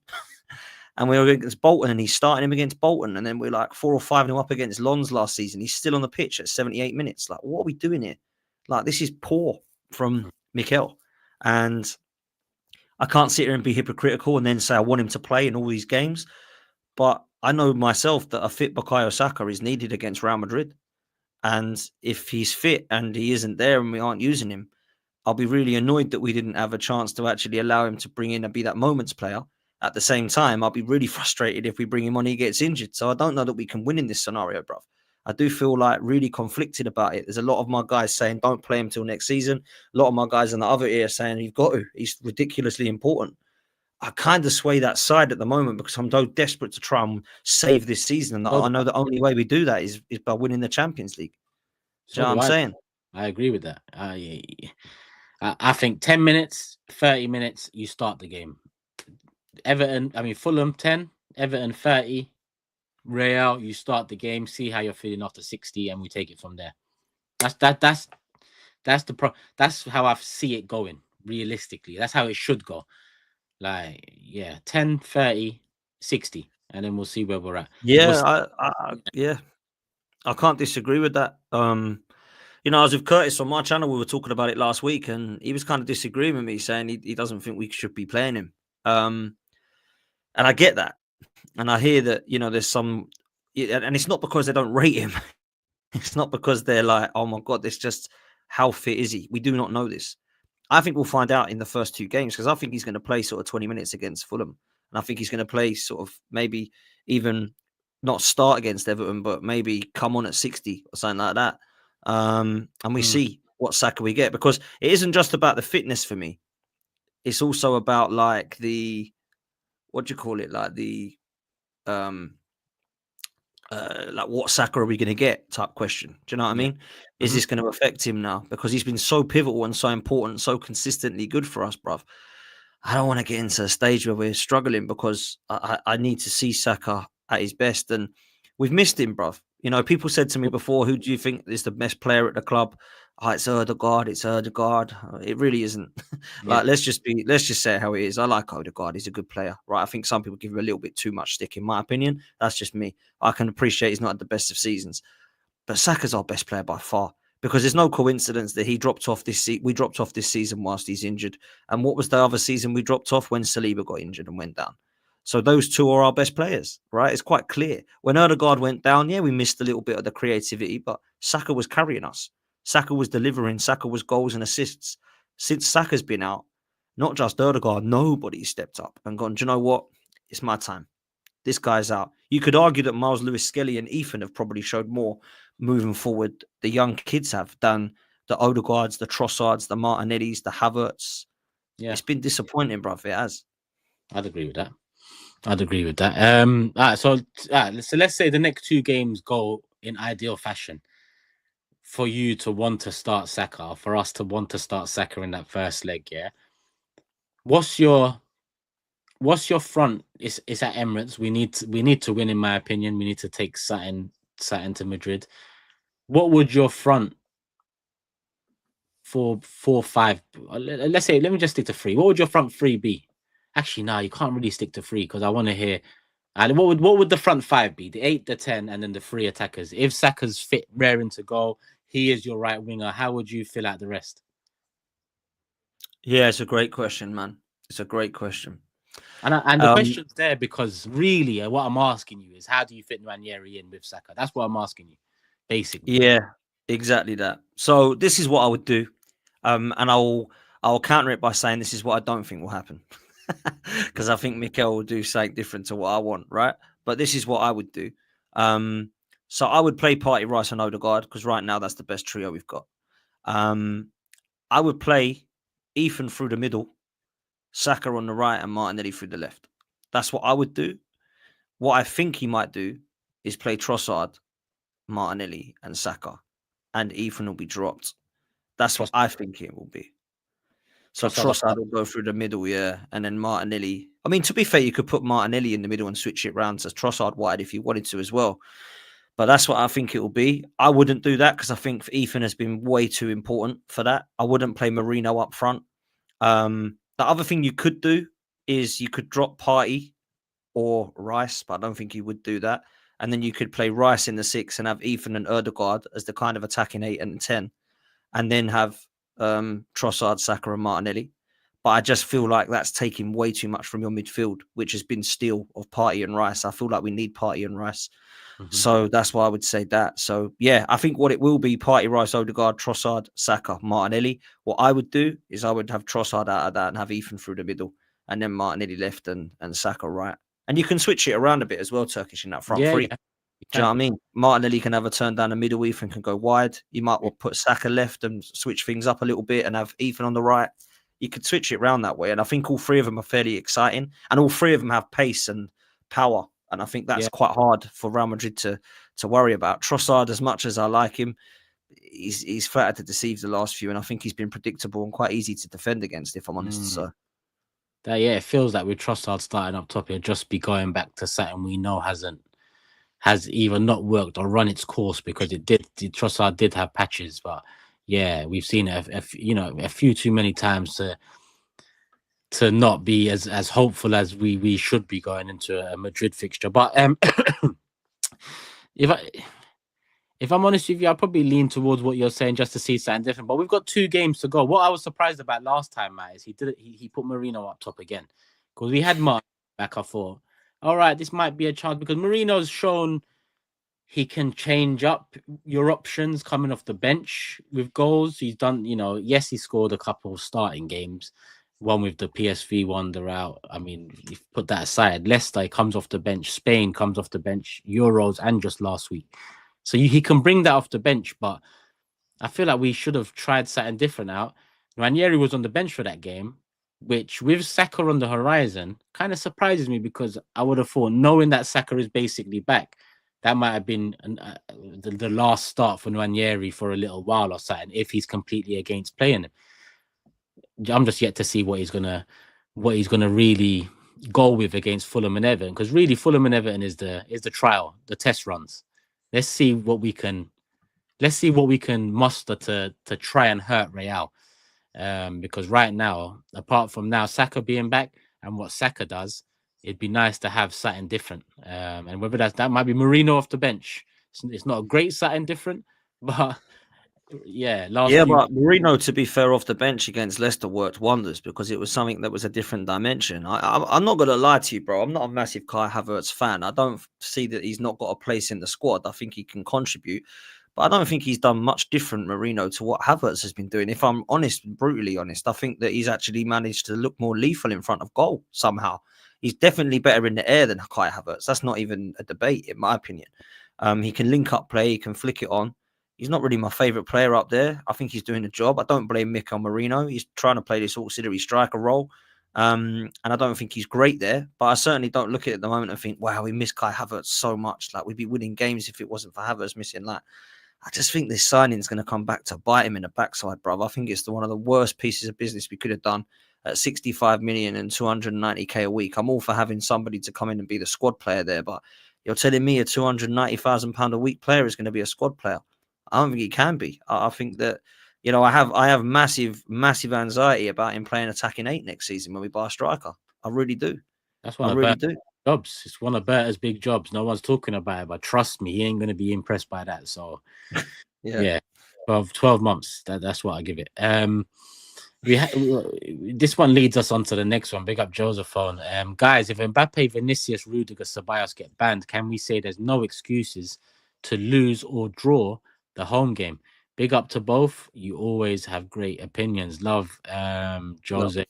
And we were against Bolton and he's starting him against Bolton. And then we're like 4 or 5-0 up against Lons last season. He's still on the pitch at 78 minutes. Like, what are we doing here? Like, this is poor from Mikel. And I can't sit here and be hypocritical and then say I want him to play in all these games. But I know myself that a fit Bukayo Saka is needed against Real Madrid. And if he's fit and he isn't there and we aren't using him, I'll be really annoyed that we didn't have a chance to actually allow him to bring in and be that moments player. At the same time, I'll be really frustrated if we bring him on and he gets injured. So I don't know that we can win in this scenario, bruv. I do feel like really conflicted about it. There's a lot of my guys saying don't play him till next season. A lot of my guys in the other ear saying you've got to. He's ridiculously important. I kind of sway that side at the moment because I'm so desperate to try and save this season. And I know the only way we do that is by winning the Champions League. Do you know what I'm saying? I agree with that. I think 10 minutes, 30 minutes, you start the game. Fulham 10, Everton 30. Real, you start the game, see how you're feeling after 60, and we take it from there. That's how I see it going. Realistically, that's how it should go. Like, yeah, 10, 30, 60, and then we'll see where we're at. Yeah, I can't disagree with that. You know, I was with Curtis on my channel. We were talking about it last week, and he was kind of disagreeing with me, saying he doesn't think we should be playing him. And I get that, and I hear that. You know, there's some, and it's not because they don't rate him. It's not because they're like, oh my god, this just how fit is he? We do not know this. I think we'll find out in the first 2 games because I think he's going to play sort of 20 minutes against Fulham, and I think he's going to play sort of maybe even not start against Everton, but maybe come on at 60 or something like that. And we see what Saka we get, because it isn't just about the fitness for me. It's also about like the, what do you call it? Like the, like what Saka are we going to get type question. Do you know what I mean? Is this going to affect him now? Because he's been so pivotal and so important, so consistently good for us, bruv. I don't want to get into a stage where we're struggling, because I need to see Saka at his best. And we've missed him, bruv. You know, people said to me before, who do you think is the best player at the club? Oh, it's Odegaard. It really isn't. Like, let's just say it how it is. I like Odegaard. He's a good player, right? I think some people give him a little bit too much stick, in my opinion. That's just me. I can appreciate he's not at the best of seasons, but Saka's our best player by far, because there's no coincidence that he dropped off this we dropped off this season whilst he's injured. And what was the other season we dropped off? When Saliba got injured and went down. So those two are our best players, right? It's quite clear. When Odegaard went down, yeah, we missed a little bit of the creativity, but Saka was carrying us. Saka was delivering. Saka was goals and assists. Since Saka's been out, not just Odegaard, nobody stepped up and gone, do you know what? It's my time. This guy's out. You could argue that Miles Lewis-Skelly and Ethan have probably showed more moving forward, the young kids have, than the Odegaards, the Trossards, the Martinellis, the Havertz. Yeah. It's been disappointing, bruv. It has. I'd agree with that. So let's say the next 2 games go in ideal fashion for you to want to start Saka, for us to want to start Saka in that first leg. Yeah. What's your front? It's at Emirates. We need to win, in my opinion. We need to take Saturn to Madrid. What would your front for 4-5? Let's say, let me just stick to 3. What would your front 3 be? Actually, no, you can't really stick to 3, because I want to hear. And what would the front 5 be? The 8, the 10, and then the 3 attackers. If Saka's fit, raring to go, he is your right winger. How would you fill out the rest? Yeah, it's a great question, man. It's a great question. And the question's there because really what I'm asking you is, how do you fit Ranieri in with Saka? That's what I'm asking you, basically. Yeah, exactly that. So this is what I would do. And I'll counter it by saying this is what I don't think will happen. Because I think Mikel will do something different to what I want, right? But this is what I would do. So I would play Partey, Rice and Odegaard, because right now that's the best trio we've got. I would play Ethan through the middle, Saka on the right and Martinelli through the left. That's what I would do. What I think he might do is play Trossard, Martinelli and Saka, and Ethan will be dropped. That's what I think it will be. So Trossard will go through the middle, yeah, and then Martinelli. I mean, to be fair, you could put Martinelli in the middle and switch it round to Trossard wide if you wanted to as well. But that's what I think it will be. I wouldn't do that because I think Ethan has been way too important for that. I wouldn't play Marino up front. The other thing you could do is you could drop Partey or Rice, but I don't think you would do that. And then you could play Rice in the 6 and have Ethan and Odegaard as the kind of attacking 8 and 10. And then have Trossard, Saka and Martinelli. But I just feel like that's taking way too much from your midfield, which has been steal of Partey and Rice. I feel like we need Partey and Rice. Mm-hmm. So that's why I would say that. So yeah, I think what it will be, Partey, Rice, Odegaard, Trossard, Saka, Martinelli. What I would do is I would have Trossard out of that and have Ethan through the middle and then Martinelli left and Saka right. And you can switch it around a bit as well, Turkish, in that front three. Yeah. Do you know what I mean? Martinelli can have a turn down the middle, Ethan can go wide. You might well put Saka left and switch things up a little bit and have Ethan on the right. You could switch it around that way. And I think all 3 of them are fairly exciting. And all 3 of them have pace and power. And I think that's quite hard for Real Madrid to worry about. Trossard, as much as I like him, he's flattered to deceive the last few. And I think he's been predictable and quite easy to defend against, if I'm honest. So, it feels like with Trossard starting up top, he'll just be going back to something we know hasn't has either not worked or run its course, because it did. Trossard did have patches, but yeah, we've seen it a few too many times to not be as hopeful as we should be going into a Madrid fixture. But if I if I'm honest with you, I'll probably lean towards what you're saying just to see something different. But we've got 2 games to go. What I was surprised about last time, Matt, is he put Marino up top again, because we had Mark back. I thought, all right, this might be a chance, because Marino's shown he can change up your options coming off the bench with goals. He's done, yes, he scored a couple of starting games, one with the PSV wonder out. I mean, if you put that aside, Leicester comes off the bench, Spain comes off the bench, Euros, and just last week. So he can bring that off the bench, but I feel like we should have tried something different out. Ranieri was on the bench for that game, which with Saka on the horizon kind of surprises me, because I would have thought, knowing that Saka is basically back, that might have been the last start for Ranieri for a little while or something, if he's completely against playing him. I'm just yet to see what he's gonna really go with against Fulham and Everton, because really Fulham and Everton is the trial, the test runs. Let's see what we can muster to try and hurt Real. Because right now, apart from now Saka being back and what Saka does, it'd be nice to have something different. And whether that might be Marino off the bench. It's not a great something different, but yeah. But Marino, to be fair, off the bench against Leicester worked wonders, because it was something that was a different dimension. I'm not going to lie to you, bro. I'm not a massive Kai Havertz fan. I don't see that he's not got a place in the squad. I think he can contribute, but I don't think he's done much different, Marino, to what Havertz has been doing. If I'm honest, brutally honest, I think that he's actually managed to look more lethal in front of goal somehow. He's definitely better in the air than Kai Havertz. That's not even a debate, in my opinion. He can link up play. He can flick it on. He's not really my favourite player up there. I think he's doing the job. I don't blame Mikel Marino. He's trying to play this auxiliary striker role. And I don't think he's great there. But I certainly don't look at it at the moment and think, wow, we miss Kai Havertz so much. Like, we'd be winning games if it wasn't for Havertz missing that. I just think this signing is going to come back to bite him in the backside, bruv. I think it's one of the worst pieces of business we could have done at 65 million and 290k a week. I'm all for having somebody to come in and be the squad player there. But you're telling me a £290,000 a week player is going to be a squad player? I don't think he can be. I think that, I have massive anxiety about him playing attacking 8 next season when we buy a striker. I really do. That's one of Bert's jobs. It's one of Bert's big jobs. No one's talking about it, but trust me, he ain't going to be impressed by that. So, yeah. 12 months. That's what I give it. This one leads us on to the next one. Big up Josephone. Guys, if Mbappe, Vinicius, Rudiger, Ceballos get banned, can we say there's no excuses to lose or draw the home game? Big up to both. You always have great opinions. Love, Jose.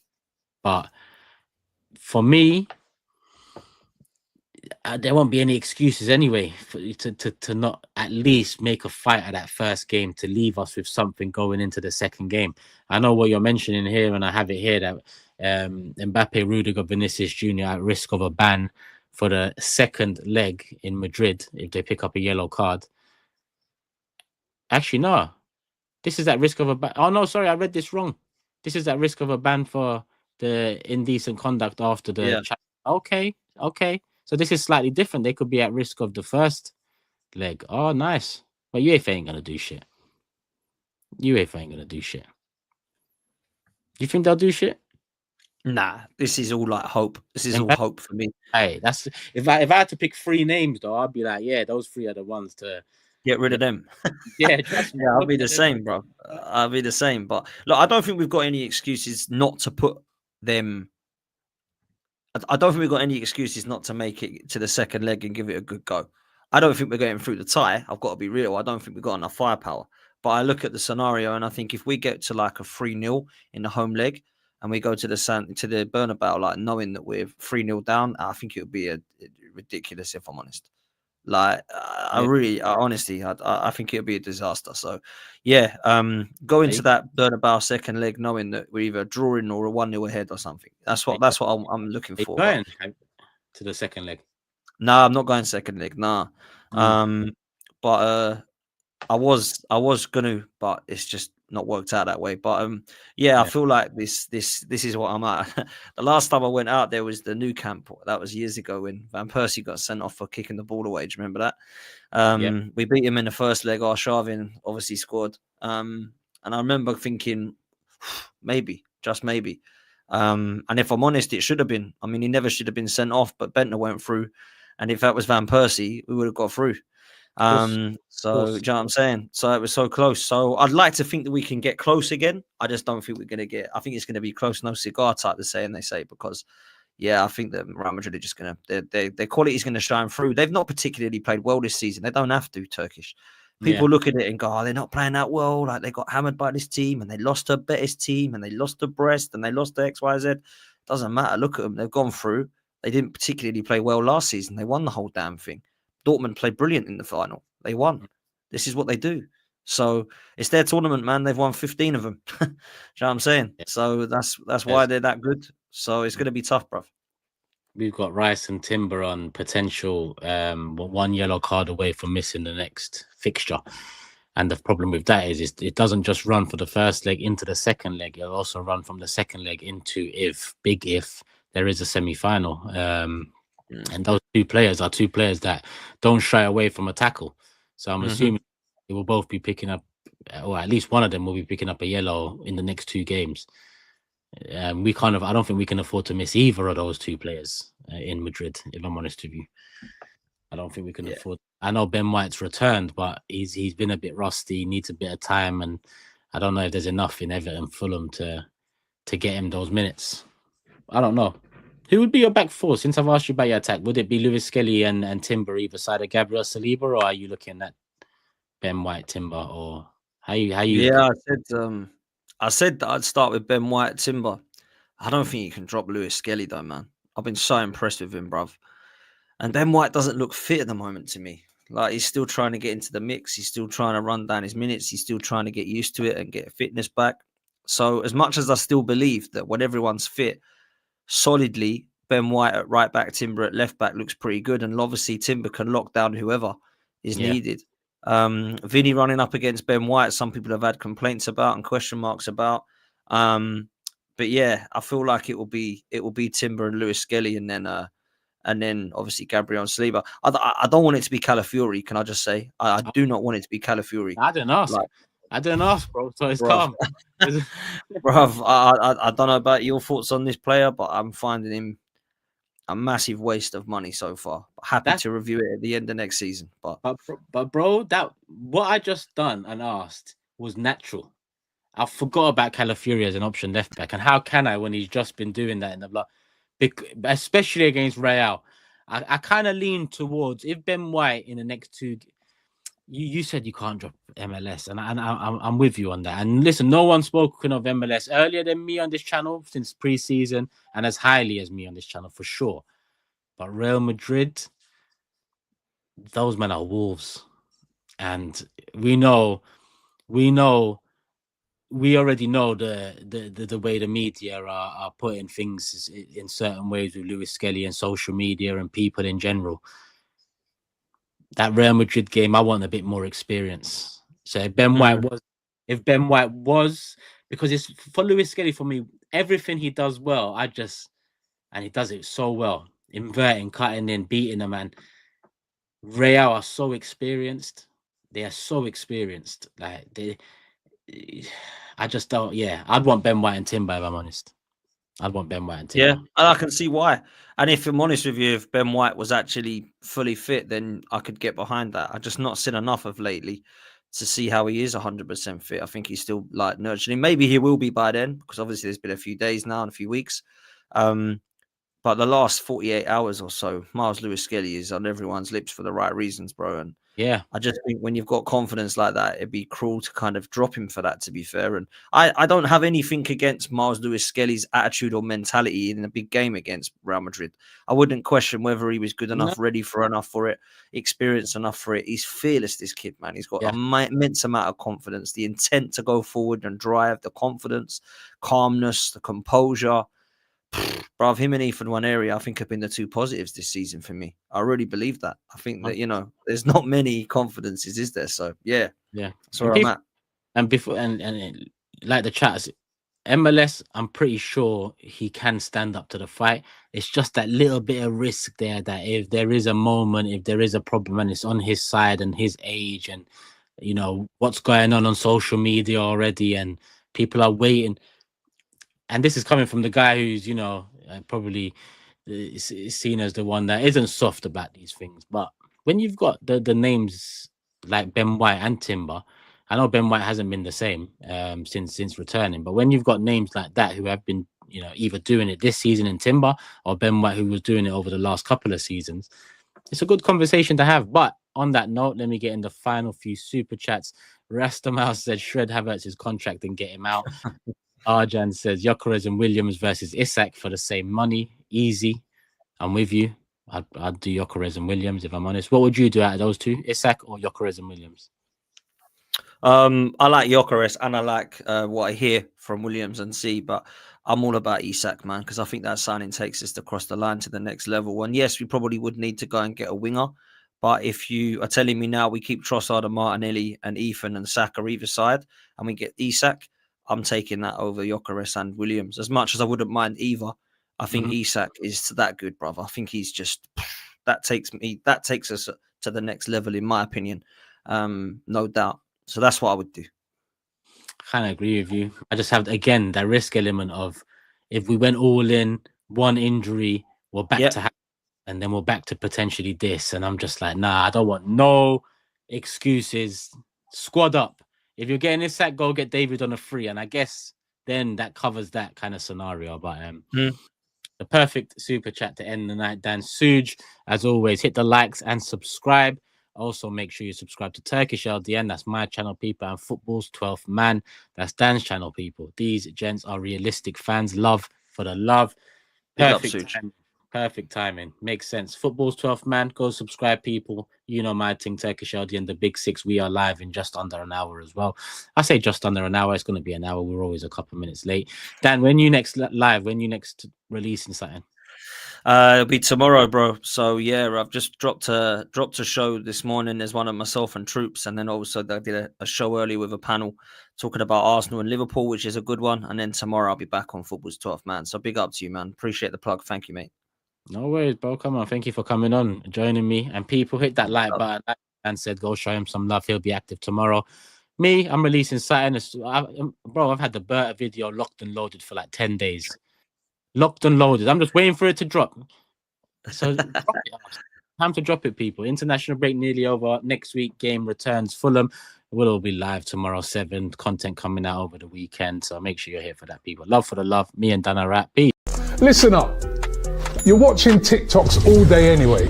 But for me, there won't be any excuses anyway to not at least make a fight at that first game, to leave us with something going into the second game. I know what you're mentioning here, and I have it here that Mbappe, Rudiger, Vinicius Jr. at risk of a ban for the second leg in Madrid if they pick up a yellow card. Actually, no. This is at risk of a ban. Oh, no, sorry, I read this wrong. This is at risk of a ban for the indecent conduct after the... Okay. So this is slightly different. They could be at risk of the first leg. Oh, nice. But UEFA ain't going to do shit. UEFA ain't going to do shit. You think they'll do shit? Nah, this is all like hope. This is all hope for me. Hey, that's if I had to pick 3 names, though, I'd be like, yeah, those 3 are the ones to... Get rid of them. Trust me. I'll be the same, bro. I'll be the same. But look, I don't think we've got any excuses not to put them. I don't think we've got any excuses not to make it to the second leg and give it a good go. I don't think we're getting through the tie. I've got to be real. I don't think we've got enough firepower. But I look at the scenario and I think if we get to like a 3-0 in the home leg and we go to the Bernabeu, like knowing that we're 3-0 down, I think it would be ridiculous, if I'm honest. Like, honestly, I think it'll be a disaster. So, go into that Bernabeu second leg knowing that we're either drawing or a 1-0 ahead or something. That's what I'm looking for. Going to the second leg? No, I'm not going second leg. Nah. But I was gonna, but it's just not worked out that way. But yeah, I feel like this is what I'm at. The last time I went out there was the new camp. That was years ago when Van Persie got sent off for kicking the ball away. Do you remember that? We beat him in the first leg. Arshavin obviously scored. And I remember thinking, maybe, just maybe. And if I'm honest, it should have been. I mean, he never should have been sent off, but Bentner went through. And if that was Van Persie, we would have got through. So do you know what I'm saying? So it was so close. So I'd like to think that we can get close again. I just don't think we're going to get. I think it's going to be close, no cigar type. They say because, I think that Real Madrid are just going to their quality is going to shine through. They've not particularly played well this season. They don't have to. Turkish people look at it and go, "Oh, they're not playing that well. Like they got hammered by this team and they lost to Betis team and they lost to Brest and they lost to XYZ." Doesn't matter. Look at them. They've gone through. They didn't particularly play well last season. They won the whole damn thing. Dortmund played brilliant in the final. They won. This is what they do. So it's their tournament, man. They've won 15 of them. Do you know what I'm saying? So that's why they're that good. So it's going to be tough, bruv. We've got Rice and Timber on potential 1 yellow card away from missing the next fixture. And the problem with that is it doesn't just run for the first leg into the second leg. It'll also run from the second leg into if there is a semi-final. And those two players are two players that don't shy away from a tackle. So I'm assuming they will both be picking up, or at least one of them will be picking up a yellow in the next two games. I don't think we can afford to miss either of those two players in Madrid, if I'm honest with you. I don't think we can afford. I know Ben White's returned, but he's been a bit rusty, needs a bit of time, and I don't know if there's enough in Everton, Fulham to get him those minutes. I don't know. Who would be your back four? Since I've asked you about your attack, would it be Lewis Skelly and Timber either side of Gabriel Saliba, or are you looking at Ben White, Timber, or how you? Yeah, I said that I'd start with Ben White, Timber. I don't think you can drop Lewis Skelly though, man. I've been so impressed with him, bruv. And Ben White doesn't look fit at the moment to me. Like he's still trying to get into the mix. He's still trying to run down his minutes. He's still trying to get used to it and get fitness back. So as much as I still believe that when everyone's fit, solidly, Ben White at right back, Timber at left back looks pretty good. And obviously Timber can lock down whoever is needed. Vinny running up against Ben White, some people have had complaints about and question marks about. But yeah, I feel like it will be Timber and Lewis Skelly and then obviously Gabriel and Saliba. I don't want it to be Calafiori, can I just say? I do not want it to be Calafiori. I didn't ask, bro. So it's calm. Bruv, I don't know about your thoughts on this player, but I'm finding him a massive waste of money so far. Happy to review it at the end of next season. But bro, that what I just done and asked was natural. I forgot about Calafiori as an option left back, and how can I when he's just been doing that in the block, especially against Real? I kind of lean towards if Ben White in the next two. You said you can't drop MLS, and I'm with you on that. And listen, no one's spoken of MLS earlier than me on this channel since preseason, and as highly as me on this channel for sure. But Real Madrid, those men are wolves, and we already know the way the media are putting things in certain ways with Lewis Skelly and social media and people in general. That Real Madrid game, I want a bit more experience. So if Ben White was, because it's for Lewis Skelly, for me, everything he does well, and he does it so well, inverting, cutting in, beating them, and Real are so experienced. They are so experienced. Like I just don't. Yeah, I'd want Ben White and Timber, if I'm honest. I'd want Ben White and Timber. Yeah, and I can see why. And if I'm honest with you, if Ben White was actually fully fit, then I could get behind that. I've just not seen enough of lately to see how he is 100% fit. I think he's still like nurturing. Maybe he will be by then, because obviously there's been a few days now and a few weeks. But the last 48 hours or so, Miles Lewis Skelly is on everyone's lips for the right reasons, bro. And yeah, I just think when you've got confidence like that, it'd be cruel to kind of drop him for that, to be fair. And I don't have anything against Miles Lewis Skelly's attitude or mentality in a big game against Real Madrid. I wouldn't question whether he was good enough, ready for enough for it, experienced enough for it. He's fearless, this kid, man. He's got an immense amount of confidence, the intent to go forward and drive, the confidence, calmness, the composure. Bruv, him and Ethan Nwaneri, I think, have been the two positives this season for me. I really believe that. I think that, there's not many confidences, is there? So, yeah. Yeah. That's where I'm at. And before and like the chats, MLS, I'm pretty sure he can stand up to the fight. It's just that little bit of risk there that if there is a moment, if there is a problem and it's on his side and his age and what's going on social media already and people are waiting. And this is coming from the guy who's, probably is seen as the one that isn't soft about these things. But when you've got the names like Ben White and Timber, I know Ben White hasn't been the same since returning, but when you've got names like that who have been, either doing it this season in Timber or Ben White who was doing it over the last couple of seasons, it's a good conversation to have. But on that note, let me get in the final few super chats. Rastamouse said shred Havertz's contract and get him out. Arjan says Gyökeres and Williams versus Isak for the same money. Easy. I'm with you. I'd do Gyökeres and Williams if I'm honest. What would you do out of those two, Isak or Gyökeres and Williams? I like Gyökeres and I like what I hear from Williams and see, but I'm all about Isak, man, because I think that signing takes us across the line to the next level. And yes, we probably would need to go and get a winger. But if you are telling me now we keep Trossard and Martinelli and Ethan and Saka either side and we get Isak, I'm taking that over Gyökeres and Williams. As much as I wouldn't mind either, I think Isak is that good, brother. I think he's just that takes us to the next level, in my opinion, no doubt. So that's what I would do. I kind of agree with you. I just have again that risk element of if we went all in, one injury, we're back to and then we're back to potentially this, and I'm just like, nah, I don't want no excuses. Squad up. If you're getting this sack, go get David on a free. And I guess then that covers that kind of scenario. But the perfect super chat to end the night, Dan Suj. As always, hit the likes and subscribe. Also, make sure you subscribe to Turkish LDN. That's my channel, people, and Football's 12th Man. That's Dan's channel, people. These gents are realistic fans. Love for the love. Perfect timing. Makes sense. Football's 12th Man. Go subscribe, people. You know my thing, Turkish LDN, the Big Six. We are live in just under an hour as well. I say just under an hour. It's going to be an hour. We're always a couple of minutes late. Dan, when you next live? When you next releasing something? It'll be tomorrow, bro. So yeah, I've just dropped a show this morning. There's one of myself and Troops, and then also I did a show early with a panel talking about Arsenal and Liverpool, which is a good one. And then tomorrow I'll be back on Football's 12th Man. So big up to you, man. Appreciate the plug. Thank you, mate. No worries, bro. Come on. Thank you for coming on, joining me. And people, hit that like button. Like Dan said, go show him some love. He'll be active tomorrow. Me, I'm releasing something. Bro, I've had the Berta video locked and loaded for like 10 days. Locked and loaded. I'm just waiting for it to drop. So time to drop it, people. International break nearly over. Next week, game returns Fulham. We'll all be live tomorrow, 7. Content coming out over the weekend. So make sure you're here for that, people. Love for the love. Me and Dan are at peace. Listen up. You're watching TikToks all day anyway,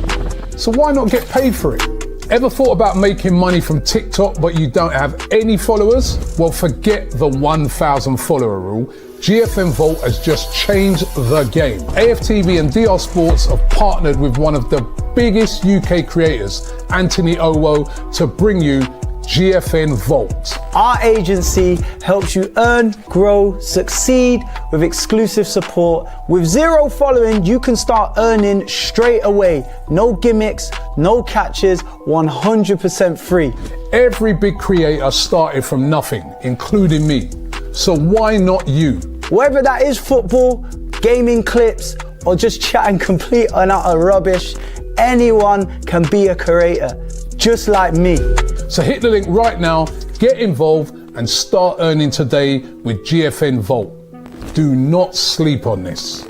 so why not get paid for it? Ever thought about making money from TikTok but you don't have any followers? Well, forget the 1,000 follower rule. GFN Vault has just changed the game. AFTV and DR Sports have partnered with one of the biggest UK creators, Anthony Owo, to bring you GFN Vault. Our agency helps you earn, grow, succeed with exclusive support. With 0 following, you can start earning straight away. No gimmicks, no catches, 100% free. Every big creator started from nothing, including me. So why not you? Whether that is football, gaming clips, or just chatting complete and utter rubbish, anyone can be a creator, just like me. So hit the link right now, get involved, and start earning today with GFN Vault. Do not sleep on this.